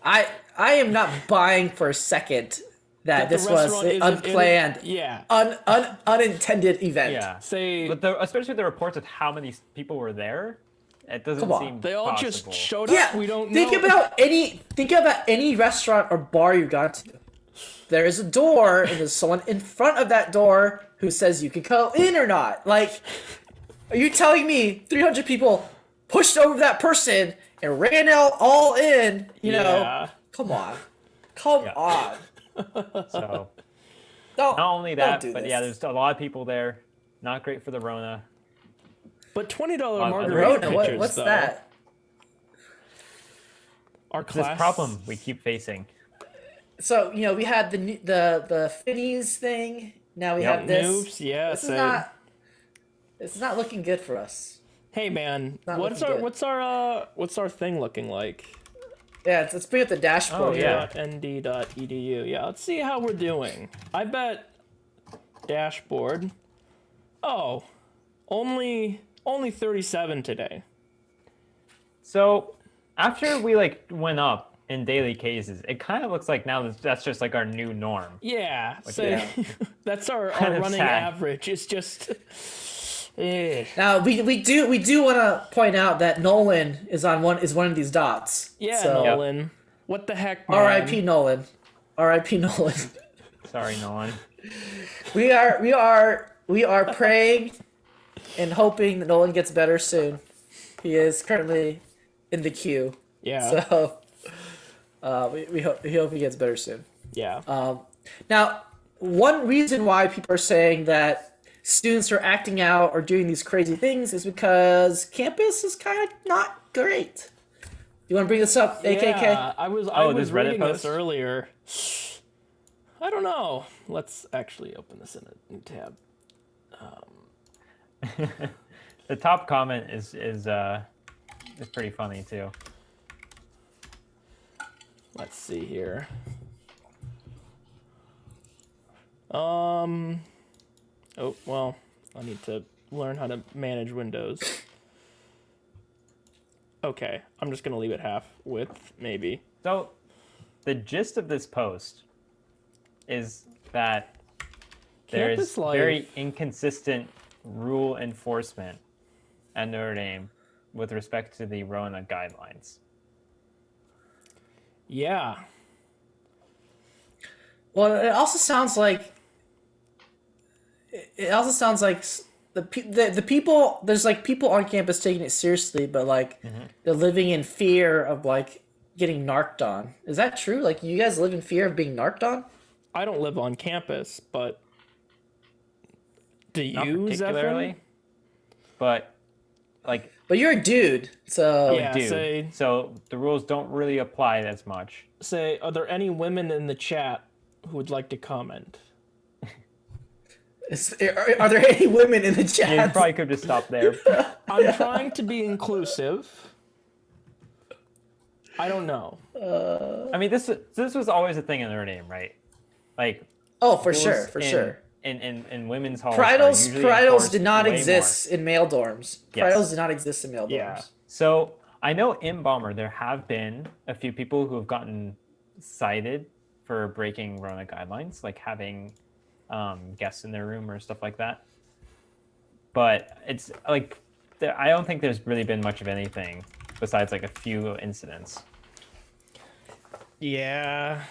I am not buying for a second that the this was restaurant an isn't in it. unplanned, Yeah. unintended event. Yeah. Say But especially the reports of how many people were there, it doesn't Come on. seem they all possible. just showed up. Yeah, We don't think know. about any restaurant or bar you got to. There is a door, and there's someone in front of that door who says you can go in or not. Like, are you telling me 300 people pushed over that person and ran out all in? You know, Yeah. come on, come Yeah. on. So Don't, not only don't that, do but this. yeah, there's a lot of people there. Not great for the Rona. But $20 On margarita Rona, pitchers, what's though, that? Our This class problem we keep facing. So we had the Finnies thing. Now we Yep. have this. Noobs, yeah. This is say- not. It's not looking good for us. Hey man, Not what's looking our good. what's our thing looking like? Yeah, let's bring up the dashboard Oh, here. yeah. nd.edu. Yeah, let's see how we're doing. I bet dashboard. Oh, only 37 today. So after we went up in daily cases, it kind of looks like now that's just like our new norm. Yeah, so yeah. that's our Kind of running sad. average. It's just eh. Now we do want to point out that Nolan is one of these dots. Yeah, So, Nolan. What the heck, man? R.I.P. Nolan. R.I.P. Nolan. Sorry, Nolan. We are praying and hoping that Nolan gets better soon. He is currently in the queue. Yeah. So we hope he gets better soon. Yeah. Now, one reason why people are saying that students are acting out or doing these crazy things is because campus is kind of not great. You want to bring this up, AKK? Yeah, I was this Reddit reading post? this earlier. I don't know. Let's actually open this in a new tab. The top comment is pretty funny too. Let's see here. Oh, well, I need to learn how to manage Windows. Okay, I'm just gonna leave it half width, maybe. So, the gist of this post is that there's Campus life. very inconsistent rule enforcement at Notre Dame with respect to the Rona guidelines. Yeah. Well, it also sounds like the people, there's like people on campus taking it seriously, but like they're living in fear of like getting narked on. Is that true? Like, you guys live in fear of being narked on? I don't live on campus, but do Not you, particularly, Zephyr? but like But you're a dude, so Yeah. dude. say- So the rules don't really apply as much. Say, are there any women in the chat who would like to comment? Are there any women in the You chat? probably could just stop there. I'm trying to be inclusive. I don't know. I mean, this was always a thing in Notre Dame, right? Like Oh, for rules sure, for sure. In women's halls. Parietals did not exist in male dorms. Yes. Parietals did not exist in male Yeah. dorms. So I know in Balmer there have been a few people who have gotten cited for breaking Rona guidelines, like having guests in their room or stuff like that. But it's like I don't think there's really been much of anything besides like a few incidents. Yeah.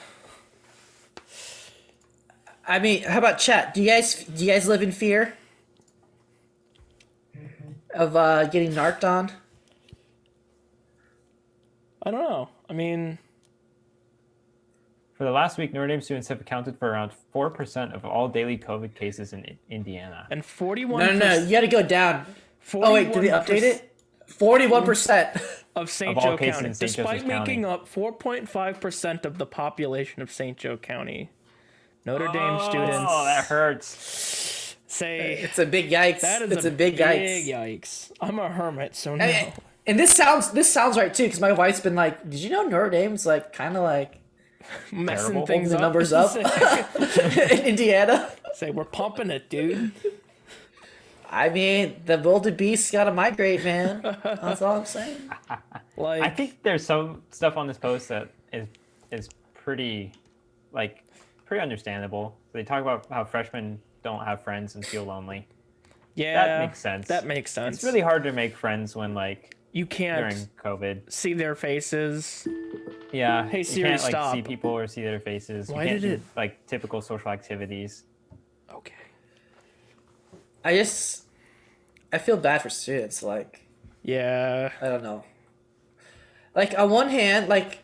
I mean, how about chat? Do you guys live in fear of getting narked on? I don't know. I mean, For the last week, Notre Dame students have accounted for around 4% of all daily COVID cases in Indiana. and 41%. No, you got to go down. Oh wait, did they update it? 41%. Of St. Of all Joe cases County, in St. despite Joseph's County. making up 4.5% of the population of St. Joe County. Notre Dame students Oh, that hurts. say It's a big yikes. that is It's a big yikes. yikes. I'm a hermit, so no. And this sounds right too, because my wife's been like, "Did you know Notre Dame's like kind of like Messing Terrible. things the up. numbers up in Indiana?" Say we're pumping it, dude. I mean, the bolded beast's got to migrate, man. That's all I'm saying. Like, I think there's some stuff on this post that is pretty understandable. They talk about how freshmen don't have friends and feel lonely. yeah, That makes sense. That makes sense. It's really hard to make friends when like you can't during COVID. see their faces. Yeah. Hey, you Siri, can't like stop. see people or see their faces. Why you can't did do it- like typical social activities. Okay. I feel bad for students. Like, Yeah. I don't know. Like, on one hand, like,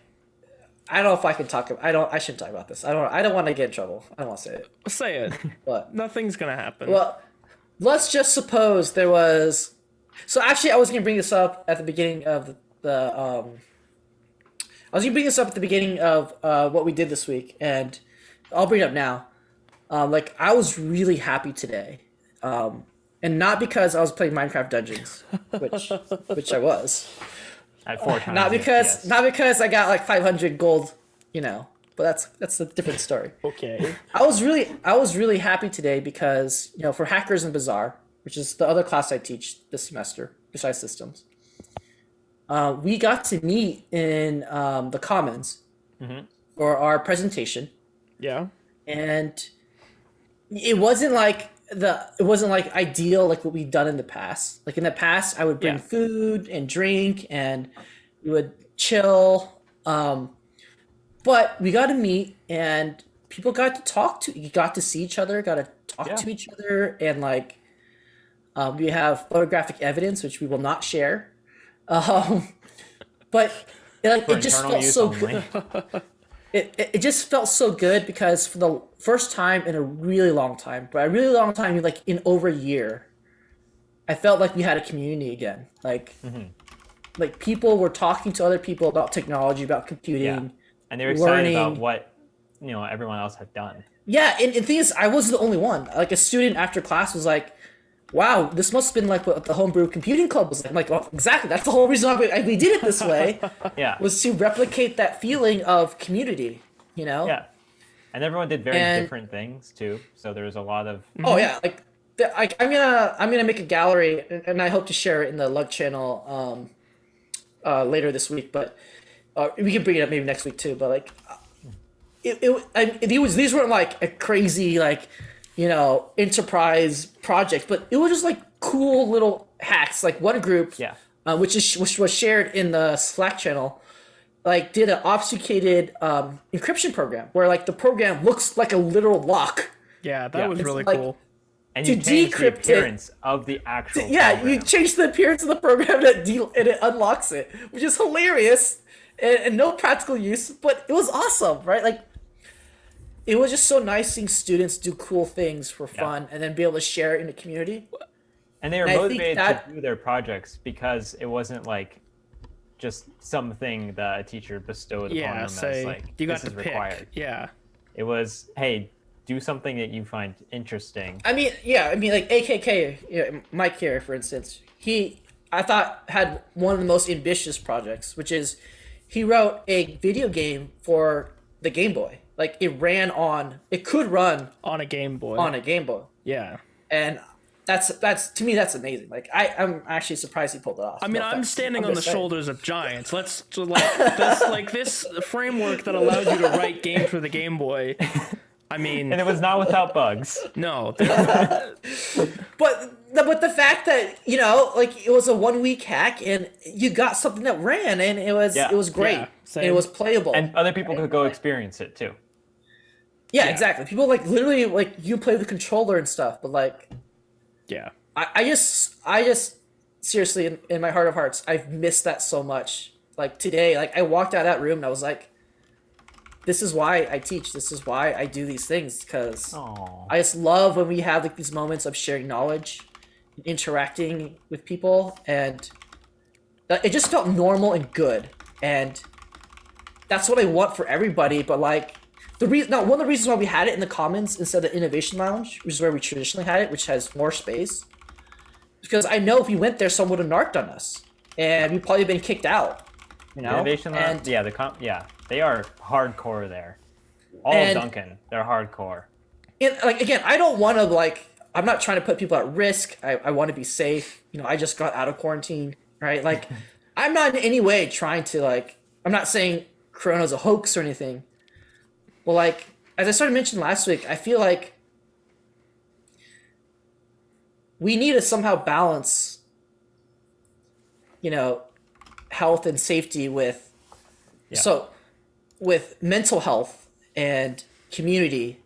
I don't know if I can talk. I shouldn't talk about this. I don't want to get in trouble. I don't want to say it. Say it. But Nothing's gonna happen. well, let's just suppose there was. So actually, I was gonna bring this up at the beginning of the. I was gonna bring this up at the beginning of what we did this week, and I'll bring it up now. Like, I was really happy today, and not because I was playing Minecraft Dungeons, which I was. At 4 times. Not the because FPS. I got like 500 gold, but that's a different story. Okay. I was really happy today because, for Hackers and Bazaar, which is the other class I teach this semester besides systems, we got to meet in the Commons for our presentation, Yeah. and it wasn't like ideal like what we've done in the past. Like in the past, I would bring Yeah. food and drink, and we would chill. But we got to meet, and people got to talk to, you got to see each other, got to talk to each other, and like we have photographic evidence which we will not share, but it just felt so good. It just felt so good because for the first time in a really long time, but a really long time, like in over a year, I felt like we had a community again. Like, like people were talking to other people about technology, about computing, and they were excited learning. about what everyone else had done. Yeah, and the thing is, I wasn't the only one. Like a student after class was like, "Wow, this must have been like what the homebrew computing club was like." I'm like, well, exactly. That's the whole reason why we did it this way. Was to replicate that feeling of community. You know. Yeah, and everyone did very different things too. So there was a lot of. Oh yeah, like I'm gonna make a gallery, and I hope to share it in the Lug channel later this week. But we can bring it up maybe next week too. But like. These weren't like a crazy like enterprise project, but it was just like cool little hacks. Like one group, which was shared in the Slack channel, like did an obfuscated encryption program where like the program looks like a literal lock. Yeah, that was really like, cool. And you change the appearance of the actual program. You change the appearance of the program and it unlocks it, which is hilarious and no practical use, but it was awesome, right? Like. It was just so nice seeing students do cool things for fun and then be able to share it in the community. And they were motivated to do their projects because it wasn't like just something that a teacher bestowed upon them as like, you got this is to required. Pick. Yeah. It was, hey, do something that you find interesting. I mean, like AKK, Mike here, for instance, I thought had one of the most ambitious projects, which is he wrote a video game for the Game Boy. Like it could run on a Game Boy. Yeah. And that's to me that's amazing. Like I'm actually surprised he pulled it off. I mean, I'm standing on the shoulders of giants. Let's this framework that allows you to write games for the Game Boy. I mean, and it was not without bugs. No. But the fact that like it was a 1 week hack and you got something that ran and it was great. Yeah, and it was playable. And other people could go experience it too. Yeah, exactly. People like literally like you play the controller and stuff, but like, I just seriously in my heart of hearts, I've missed that so much. Like today, like I walked out of that room and I was like, this is why I teach. This is why I do these things because I just love when we have like these moments of sharing knowledge, interacting with people, and it just felt normal and good. And that's what I want for everybody. But like. One of the reasons why we had it in the Commons instead of the Innovation Lounge, which is where we traditionally had it, which has more space, because I know if we went there, someone would have narked on us, and we'd probably been kicked out. Innovation Lounge, they are hardcore there. All of Duncan, they're hardcore. And like again, I don't want to like. I'm not trying to put people at risk. I want to be safe. I just got out of quarantine, right? Like, I'm not in any way trying to like. I'm not saying Corona's a hoax or anything. Well, like, as I started mentioning last week, I feel like we need to somehow balance, health and safety with mental health and community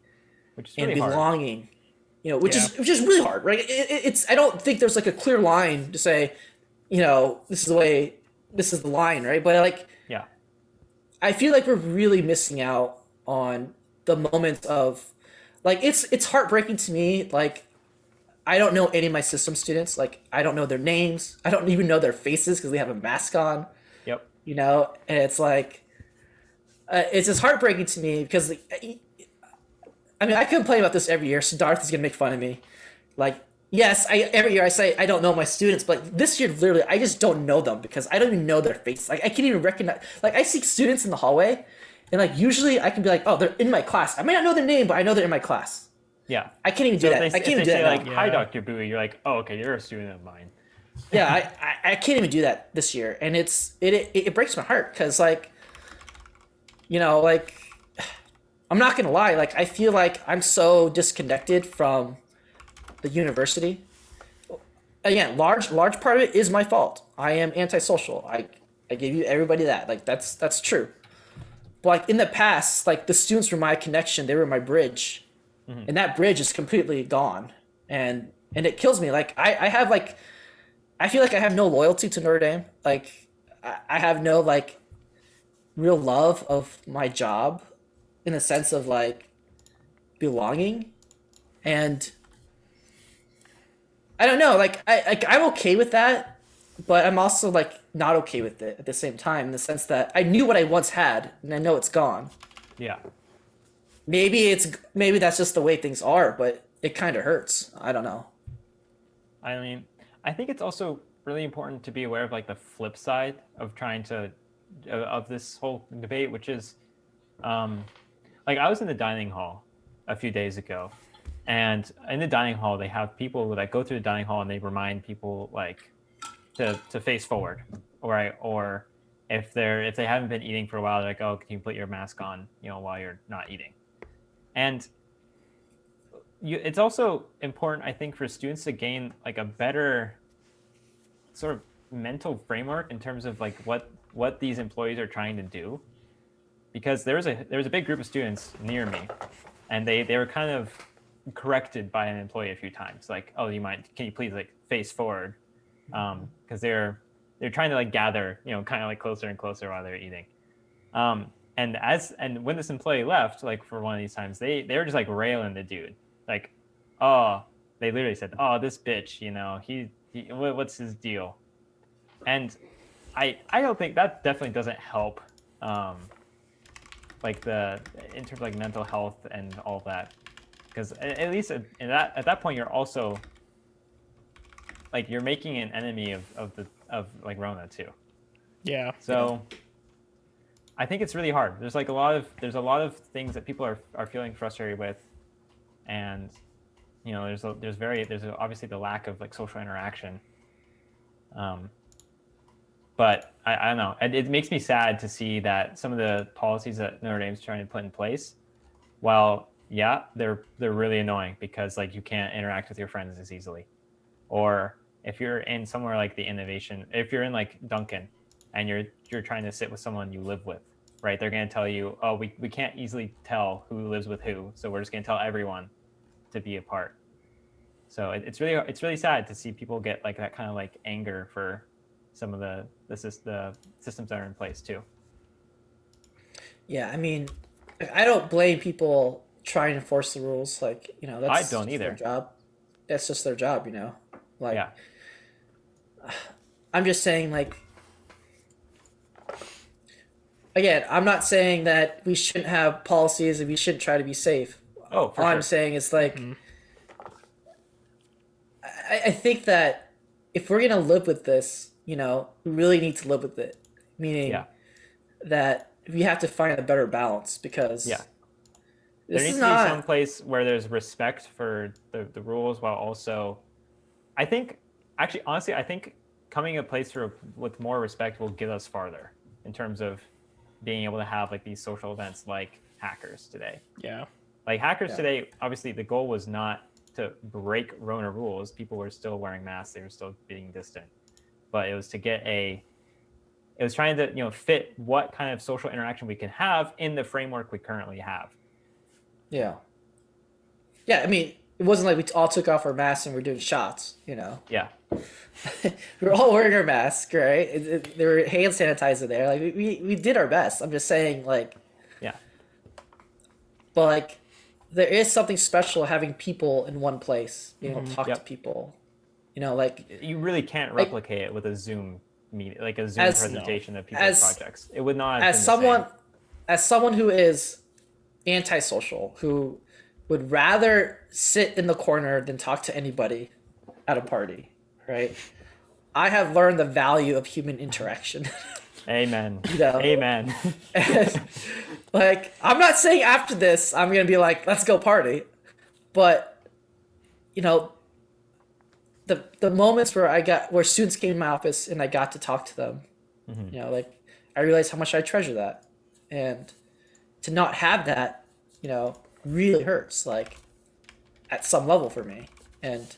and belonging, which is really hard, right? It's I don't think there's like a clear line to say, this is the line, right? But like, I feel like we're really missing out on the moments of like it's heartbreaking to me. Like I don't know any of my system students. Like I don't know their names. I don't even know their faces because they have a mask on. Yep. And it's like it's just heartbreaking to me because I mean I complain about this every year. So Darth is gonna make fun of me. Like yes, every year I say I don't know my students, but like, this year literally I just don't know them because I don't even know their face. Like I can't even recognize. Like I see students in the hallway. And like usually I can be like, oh, they're in my class. I might not know their name, but I know they're in my class. Yeah. I can't even do that. I can't even do that. Like, hi, Dr. Bowie. You're like, oh, okay, you're a student of mine. Yeah, I can't even do that this year, and it breaks my heart because like, like, I'm not gonna lie. Like I feel like I'm so disconnected from the university. Again, large part of it is my fault. I am antisocial. I give you everybody that. Like that's true. But like in the past, like the students were my connection, they were my bridge, and that bridge is completely gone, and it kills me. Like I have like, I feel like I have no loyalty to Notre Dame. Like I have no like real love of my job, in the sense of like belonging, and I don't know. I'm okay with that, but I'm also like not okay with it at the same time, in the sense that I knew what I once had, and I know it's gone. Yeah. Maybe that's just the way things are, but it kind of hurts. I don't know. I mean, I think it's also really important to be aware of like the flip side of trying to of this whole debate, which is like I was in the dining hall a few days ago, and in the dining hall they have people that go through the dining hall and they remind people like to face forward, or if they haven't been eating for a while, they're like, oh, can you put your mask on, while you're not eating. And it's also important, I think, for students to gain like a better sort of mental framework in terms of like what these employees are trying to do, because there was a big group of students near me, and they were kind of corrected by an employee a few times, like, oh, can you please like face forward, because they're trying to like gather, kind of like closer and closer while they're eating. And when this employee left, like for one of these times, they were just like railing the dude, like, oh, they literally said, oh, this bitch, he what's his deal? And I don't think that definitely doesn't help, like in terms of like mental health and all of that, because at least at that point you're also like you're making an enemy of like Rona too. Yeah. So I think it's really hard. There's a lot of things that people are feeling frustrated with, and there's obviously the lack of like social interaction. But I don't know. It makes me sad to see that some of the policies that Notre Dame's trying to put in place, while yeah, they're really annoying, because like you can't interact with your friends as easily. Or if you're in somewhere like the innovation, if you're in like Duncan and you're trying to sit with someone you live with, right? They're going to tell you, oh, we can't easily tell who lives with who, so we're just going to tell everyone to be apart. So it's really sad to see people get like that kind of like anger for some of the systems that are in place too. Yeah, I mean, I don't blame people trying to enforce the rules. Like, that's I don't either. their job. That's just their job, Like, yeah. I'm just saying, like, again, I'm not saying that we shouldn't have policies and we shouldn't try to be safe. Oh, for All sure. I'm saying is, like, I think that if we're gonna live with this, we really need to live with it. Meaning that we have to find a better balance, because there this needs is to not be some place where there's respect for the rules, while also, I think, actually, honestly, I think coming a place with more respect will get us farther in terms of being able to have like these social events like Hackers today. Yeah. Like Hackers today, obviously the goal was not to break Rona rules. People were still wearing masks. They were still being distant. But it was to it was trying to, fit what kind of social interaction we can have in the framework we currently have. Yeah. Yeah, I mean, it wasn't like we all took off our masks and we're doing shots, Yeah. We were all wearing our masks, right? There were hand sanitizer there. Like, we did our best. I'm just saying, like... Yeah. But, like, there is something special having people in one place, being able to talk to people. Like... You really can't replicate it with a Zoom meeting, like a Zoom presentation of people's projects. It would not have been as someone who is antisocial, who would rather sit in the corner than talk to anybody at a party, right? I have learned the value of human interaction. Amen. Amen. Like, I'm not saying after this I'm gonna be like, let's go party, but the moments where students came to my office and I got to talk to them, like, I realized how much I treasure that, and to not have that, really hurts, like, at some level for me. And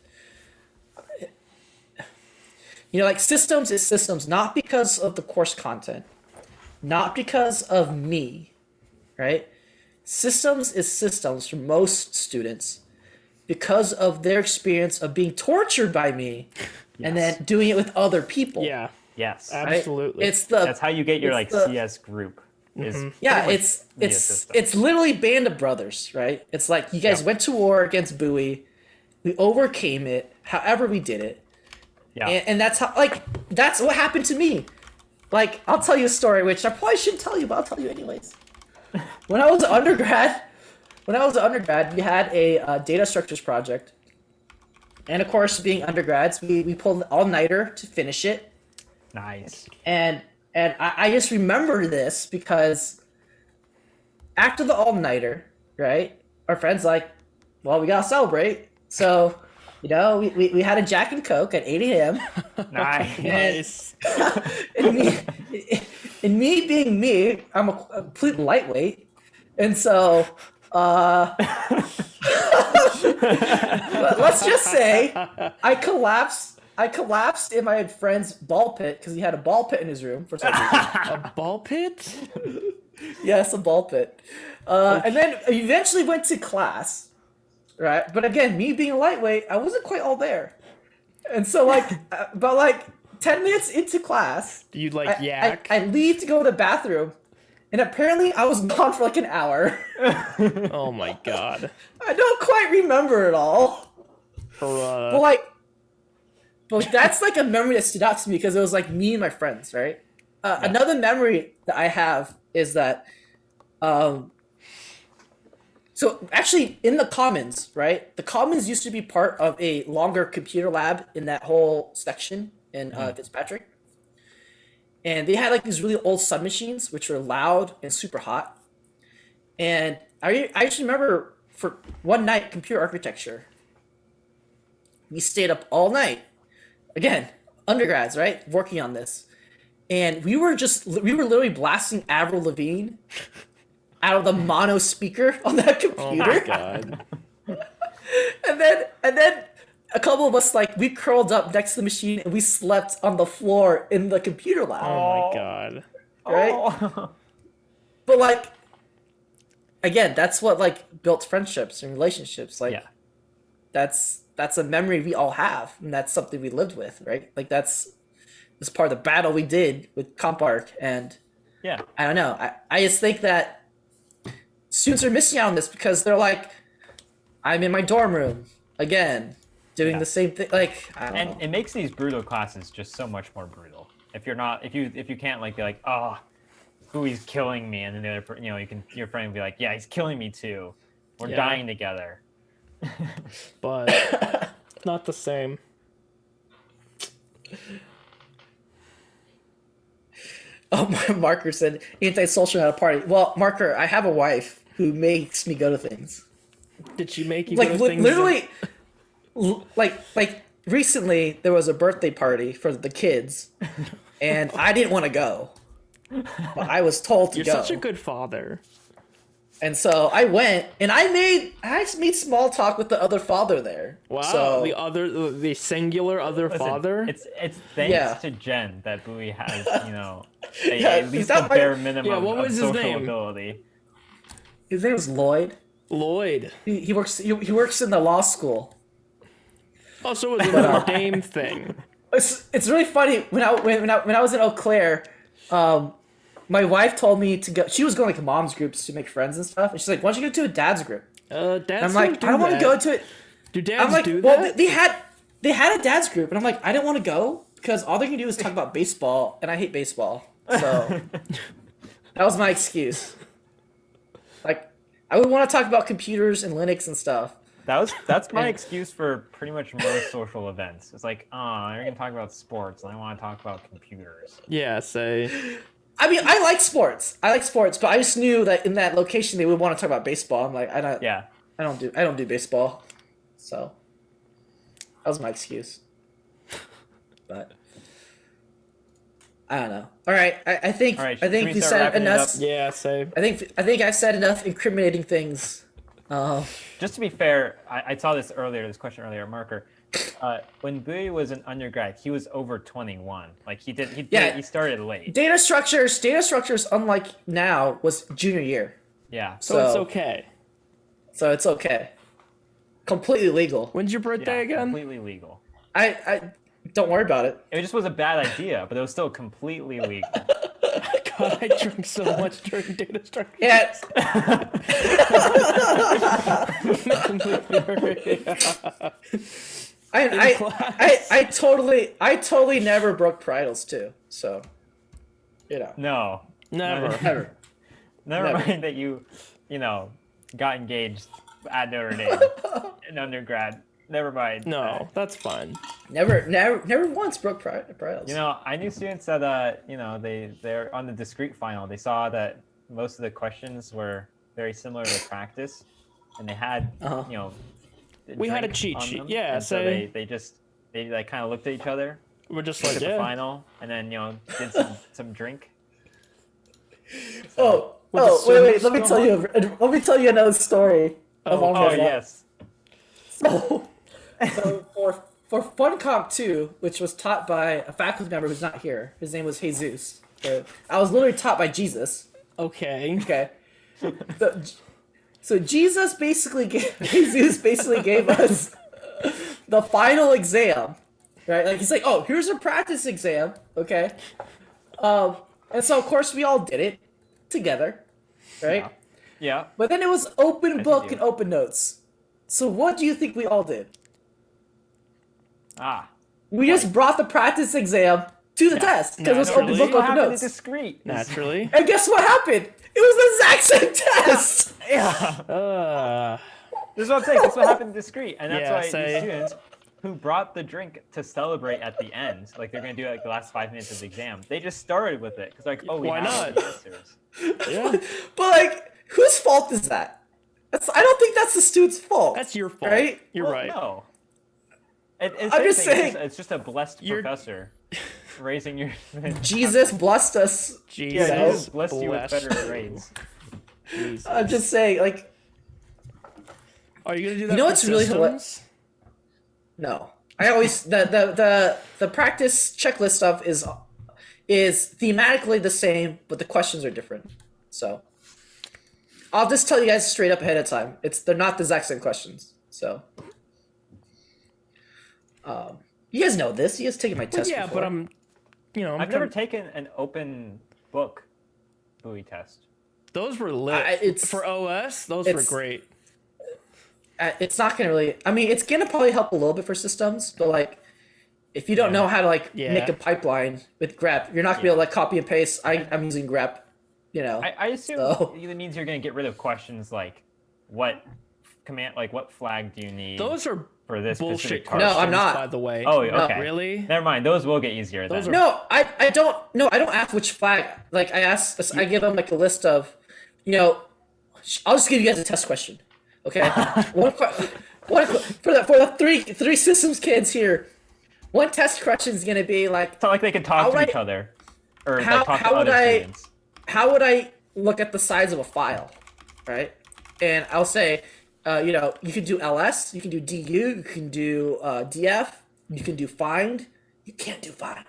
like, systems is systems, not because of the course content, not because of me, right? Systems is systems for most students because of their experience of being tortured by me and Yes. then doing it with other people. Yeah, Yes. right? absolutely. It's the That's how you get your it's like the- CS group. Is yeah, pretty much it's via it's system. it's literally Band of Brothers, right? It's like you guys Yep. went to war against Bowie, we overcame it, however we did it, Yeah. and that's how that's what happened to me. Like I'll tell you a story, which I probably shouldn't tell you, but I'll tell you anyways. When I was an undergrad, we had a data structures project, and of course, being undergrads, we pulled an all-nighter to finish it. Nice. And I just remember this because after the all-nighter, right, our friend's like, well, we gotta celebrate. So, we had a Jack and Coke at 8 a.m. Nice. Nice. and me being me, I'm a complete lightweight. And so, but let's just say I collapsed in my friend's ball pit because he had a ball pit in his room for some reason. A ball pit? Yes, a ball pit. And then eventually went to class, right? But again, me being a lightweight, I wasn't quite all there. And so, about 10 minutes into class, Do you like yak? I leave to go to the bathroom, and apparently I was gone for like an hour. Oh my god. I don't quite remember it all. Bruh. But that's like a memory that stood out to me because it was like me and my friends, right? Another memory that I have is that, so actually in the Commons, right? The Commons used to be part of a longer computer lab in that whole section in Fitzpatrick. And they had like these really old submachines, which were loud and super hot. And I actually remember for one night, computer architecture, we stayed up all night. Again, undergrads, right? Working on this. And we were literally blasting Avril Lavigne out of the mono speaker on that computer. Oh my god. And then a couple of us we curled up next to the machine and we slept on the floor in the computer lab. Oh my god. Right? Oh. But again, that's what built friendships and relationships. Yeah. That's a memory we all have, and that's something we lived with, right? That's part of the battle we did with CompArc, and Yeah. I don't know. I just think that students are missing out on this because they're like, I'm in my dorm room again, doing Yeah. the same thing. I don't And know. it makes these brutal classes just so much more brutal. If you can't be like, oh, Bowie's killing me, and then the other, your friend will be like, yeah, he's killing me too. We're Yeah. dying together. But not the same. Oh, Marker said antisocial at a party. Well, Marker, I have a wife who makes me go to things. Did she make you go to things? Literally, recently there was a birthday party for the kids, and I didn't want to go, but I was told to You're go. such a good father. And so I went, and I made small talk with the other father there. Wow. So, The singular other Listen, father. It's thanks Yeah. to Jen that Bowie has, Yeah, at is least that the my- bare minimum Yeah, what of was his social name? ability. his name was Lloyd. Lloyd. He works in the law school. Oh, so it was a Notre Dame thing. It's really funny when I was in Eau Claire, my wife told me to go. She was going to mom's groups to make friends and stuff, and she's like, "Why don't you go to a dad's group?" Dads I'm like, do "I don't want to that. go to it." Do dads I'm like, do "Well, that? they had a dad's group," and I'm like, "I didn't want to go because all they can do is talk about baseball, and I hate baseball." So that was my excuse. I would want to talk about computers and Linux and stuff. That's my excuse for pretty much most social events. It's like, you're gonna talk about sports, and I want to talk about computers. Yeah, say. I mean, I like sports, but I just knew that in that location they would want to talk about baseball. I'm like, Yeah. I don't do baseball, so that was my excuse. But I don't know. All right, I think All right, I think should we we start said wrapping it enough. up? Yeah, say. I think I've said enough incriminating things. Just to be fair, I saw this question earlier, Marker. When Bowie was an undergrad, he was over 21. Yeah. He started late. Data structures, unlike now, was junior year. Yeah. So it's okay. So it's okay. Completely legal. When's your birthday again? Completely legal. I don't worry about it. It just was a bad idea, but it was still completely legal. God, I drank so much during data structure. Yeah. I totally never broke Pridals too. So, you know. No. Never. Never mind that you got engaged at Notre Dame in undergrad. Never mind. No, that's fine. Never once broke Pridals. I knew students that they're on the discrete final. They saw that most of the questions were very similar to practice, and they had we had a drink cheat on sheet. them, Yeah, and so they like kind of looked at each other, we're just looked like, at the yeah. final, and then did some drink. Wait. Let me tell you another story. Oh yes. So for Fun Comp 2, which was taught by a faculty member who's not here, his name was Jesus. I was literally taught by Jesus. Okay. Okay. So Jesus basically gave us the final exam, right? Like he's like, oh, here's a practice exam, okay? And so of course we all did it together, right? Yeah. But then it was open book you. and open notes. So what do you think we all did? We just brought the practice exam to the test because it was open book, open notes. Discrete. Naturally. And guess what happened? It was the exact same test. Yeah. This is what I'm saying. This is what happened discrete, and that's why these students who brought the drink to celebrate at the end, like they're gonna do like the last 5 minutes of the exam, they just started with it because we Why have not? the answers. Yeah. But like, whose fault is that? I don't think that's the student's fault. That's your fault. Right? You're right. No. I'm just saying. It's just a blessed professor raising your. Jesus blessed us. Jesus, Yeah, Jesus blessed you with better grades. Jesus. I'm just saying, like, Are you gonna do that? You know for what's really systems? no. I always the practice checklist stuff is thematically the same, but the questions are different. So I'll just tell you guys straight up ahead of time. They're not the exact same questions. So you guys know this. You guys taken my test Yeah, before. but I've never taken an open book buoy test. Those were lit. For OS, those were great. It's not gonna really. I mean, it's gonna probably help a little bit for systems, but like, if you don't know how to make a pipeline with grep, you're not gonna be able to copy and paste. I'm using grep, I assume it means you're gonna get rid of questions like, what command, like what flag do you need? Those are for this bullshit specific questions. No, I'm not. By the way. Oh, okay. Really? Never mind. Those will get easier. Those then. No, I don't. No, I don't ask which flag. Like I give them like a list of, I'll just give you guys a test question. Okay, for the three systems kids here, one test question is gonna be like. It's not like they can talk to each other, or talk to other students. How would I look at the size of a file, right? And I'll say, you can do ls, you can do du, you can do df, you can do find. You can't do find.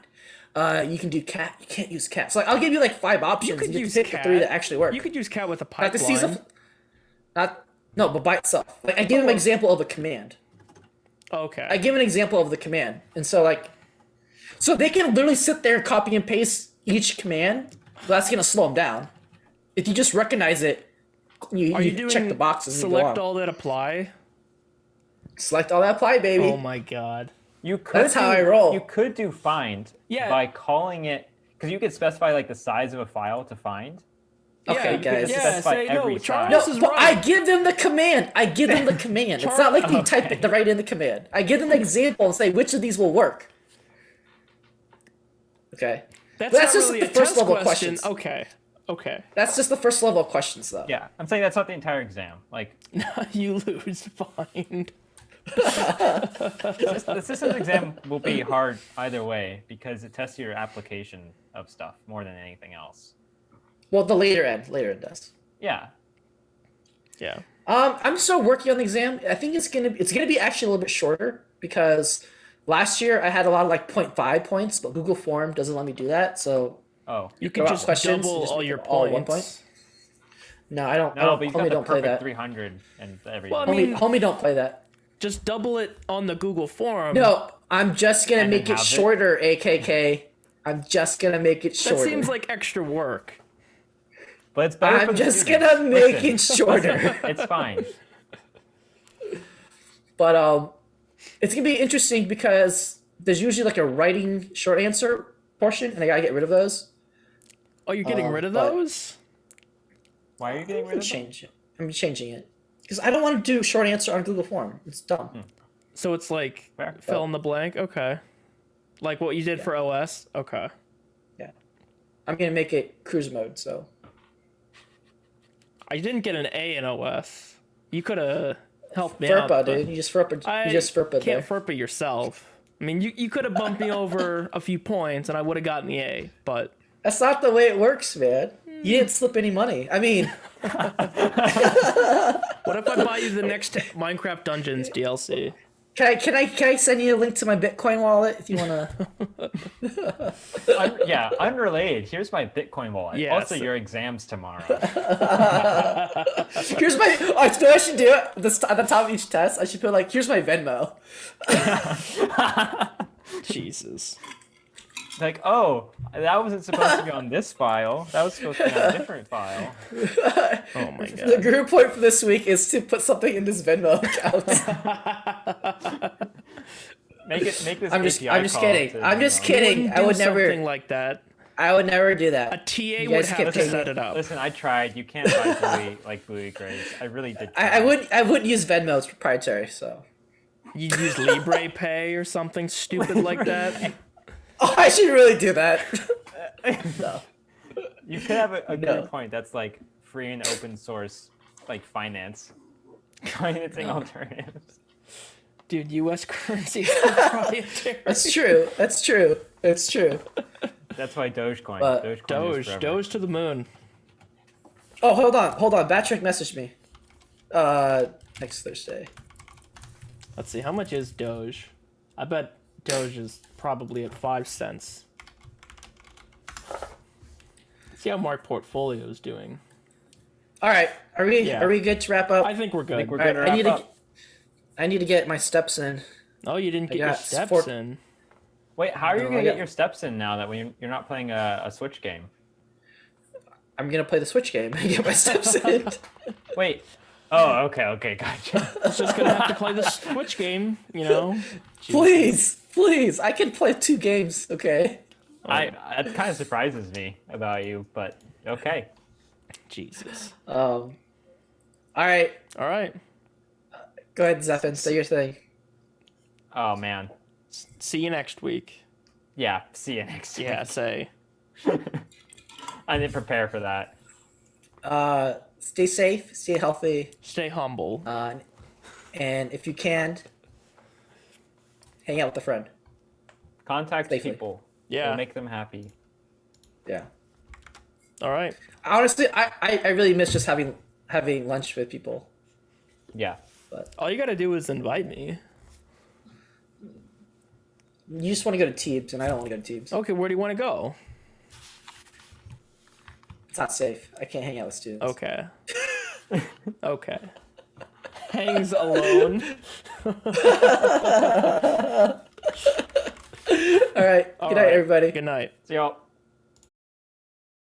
You can do cat. You can't use cat. So I'll give you like 5 options. You could use pick cat. the 3 that actually work. You could use cat with a Not to pipeline. see no, but by itself. Like I give them an example of a command. Okay. I give an example of the command, and so they can literally sit there and copy and paste each command. But that's gonna slow them down. If you just recognize it, you check the boxes. And select all that apply? Select all that apply, baby. Oh my god. That's how I roll. You could do find by calling it, because you could specify like the size of a file to find. Okay, guys. Charles is but right. I give them the command. It's not like they type it right in the command. I give them the example and say which of these will work. Okay. That's just really the a first test level of question. questions. Okay. That's just the first level of questions, though. Yeah, I'm saying that's not the entire exam. Like You lose. Fine. the systems exam will be hard either way because it tests your application of stuff more than anything else. Well, the later end does. Yeah. Yeah. I'm still working on the exam. I think it's gonna be actually a little bit shorter because last year I had a lot of like 0.5 points, but Google Form doesn't let me do that. So Oh, you can just questions, double just all make your it all points. 1 point. No, I don't. I No, don't. but he's Homie got the don't play perfect that. 300 and everything. Well, I mean- Homie don't play that. Just double it on the Google form. No, I'm just gonna And make then it have it? shorter, AKK. I'm just gonna make it that shorter. seems like extra work. But it's better for I'm the just students. gonna make Listen, it shorter. It's fine. But it's gonna be interesting because there's usually like a writing short answer portion, and I gotta get rid of those. Oh, you're getting rid of but- those? Why are you getting rid of them? Change it. I'm changing it because I don't want to do short answer on Google Form. It's dumb. So it's like Fair. fill in the blank? Okay. Like what you did for OS? Okay. Yeah, I'm gonna make it cruise mode. So I didn't get an A in OS. You could have helped me out. FERPA, but dude. You just FERPA. I You just FERPA there. can't FERPA yourself. I mean, you could have bumped me over a few points and I would have gotten the A, but That's not the way it works, man. You didn't slip any money. I mean, what if I buy you the next Minecraft Dungeons DLC? can I send you a link to my Bitcoin wallet if you wanna? Yeah, unrelated. Here's my Bitcoin wallet. Yeah, Also, so- your exams tomorrow. Here's my. Oh, you know what I should do at the top of each test. I should put like, here's my Venmo. Jesus. Like, oh, that wasn't supposed to be on this file. That was supposed to be on a different file. Oh my The god. group point for this week is to put something in this Venmo account. Make this I'm just API call kidding. to, I'm just you know. kidding. Wouldn't I do would something never. like that. I would never do that. A TA You would guys have can to pay me. set it up. Listen, I tried. You can't buy Bluey grades. I really did. I try. wouldn't use Venmo. It's proprietary. So. You'd use Libre Pay or something stupid like that. Oh, I should really do that. No. You could have a No. good point that's like free and open source, like financing alternatives. Dude, US currency is proprietary. That's true. That's true. It's true. That's why Dogecoin. But- Dogecoin is Doge, forever. Doge to the moon. Oh, hold on. Batrick messaged me. Next Thursday. Let's see, how much is Doge? I bet Doge is probably at 5 cents. See how Mark Portfolio is doing. All right. Are we Yeah. Are we good to wrap up? I think we're good. think we're All good right, to wrap up. I need to get my steps in. Oh, you didn't get your got steps four- in. Wait, how are you No, gonna I get got- your steps in now that you're not playing a Switch game? I'm gonna play the Switch game and get my steps in. Wait. Oh, okay, gotcha. It's just gonna have to play the Switch game, you know? Please. I can play 2 games. Okay. That kind of surprises me about you, but okay. Jesus. All right. All right. Go ahead, Zephin. Say your thing. Oh man. See you next week. Yeah. See you next week. Yeah, say. I didn't prepare for that. Stay safe. Stay healthy. Stay humble. And if you can, hang out with a friend. Contact Safely. people. Yeah. It'll make them happy. Yeah. All right. Honestly, I really miss just having lunch with people. Yeah. All you gotta do is invite me. You just want to go to Teebs, and I don't want to go to Teebs. Okay, where do you want to go? It's not safe. I can't hang out with students. Okay. Okay. Hangs alone. All right. Good night, All right. everybody. Good night. See y'all.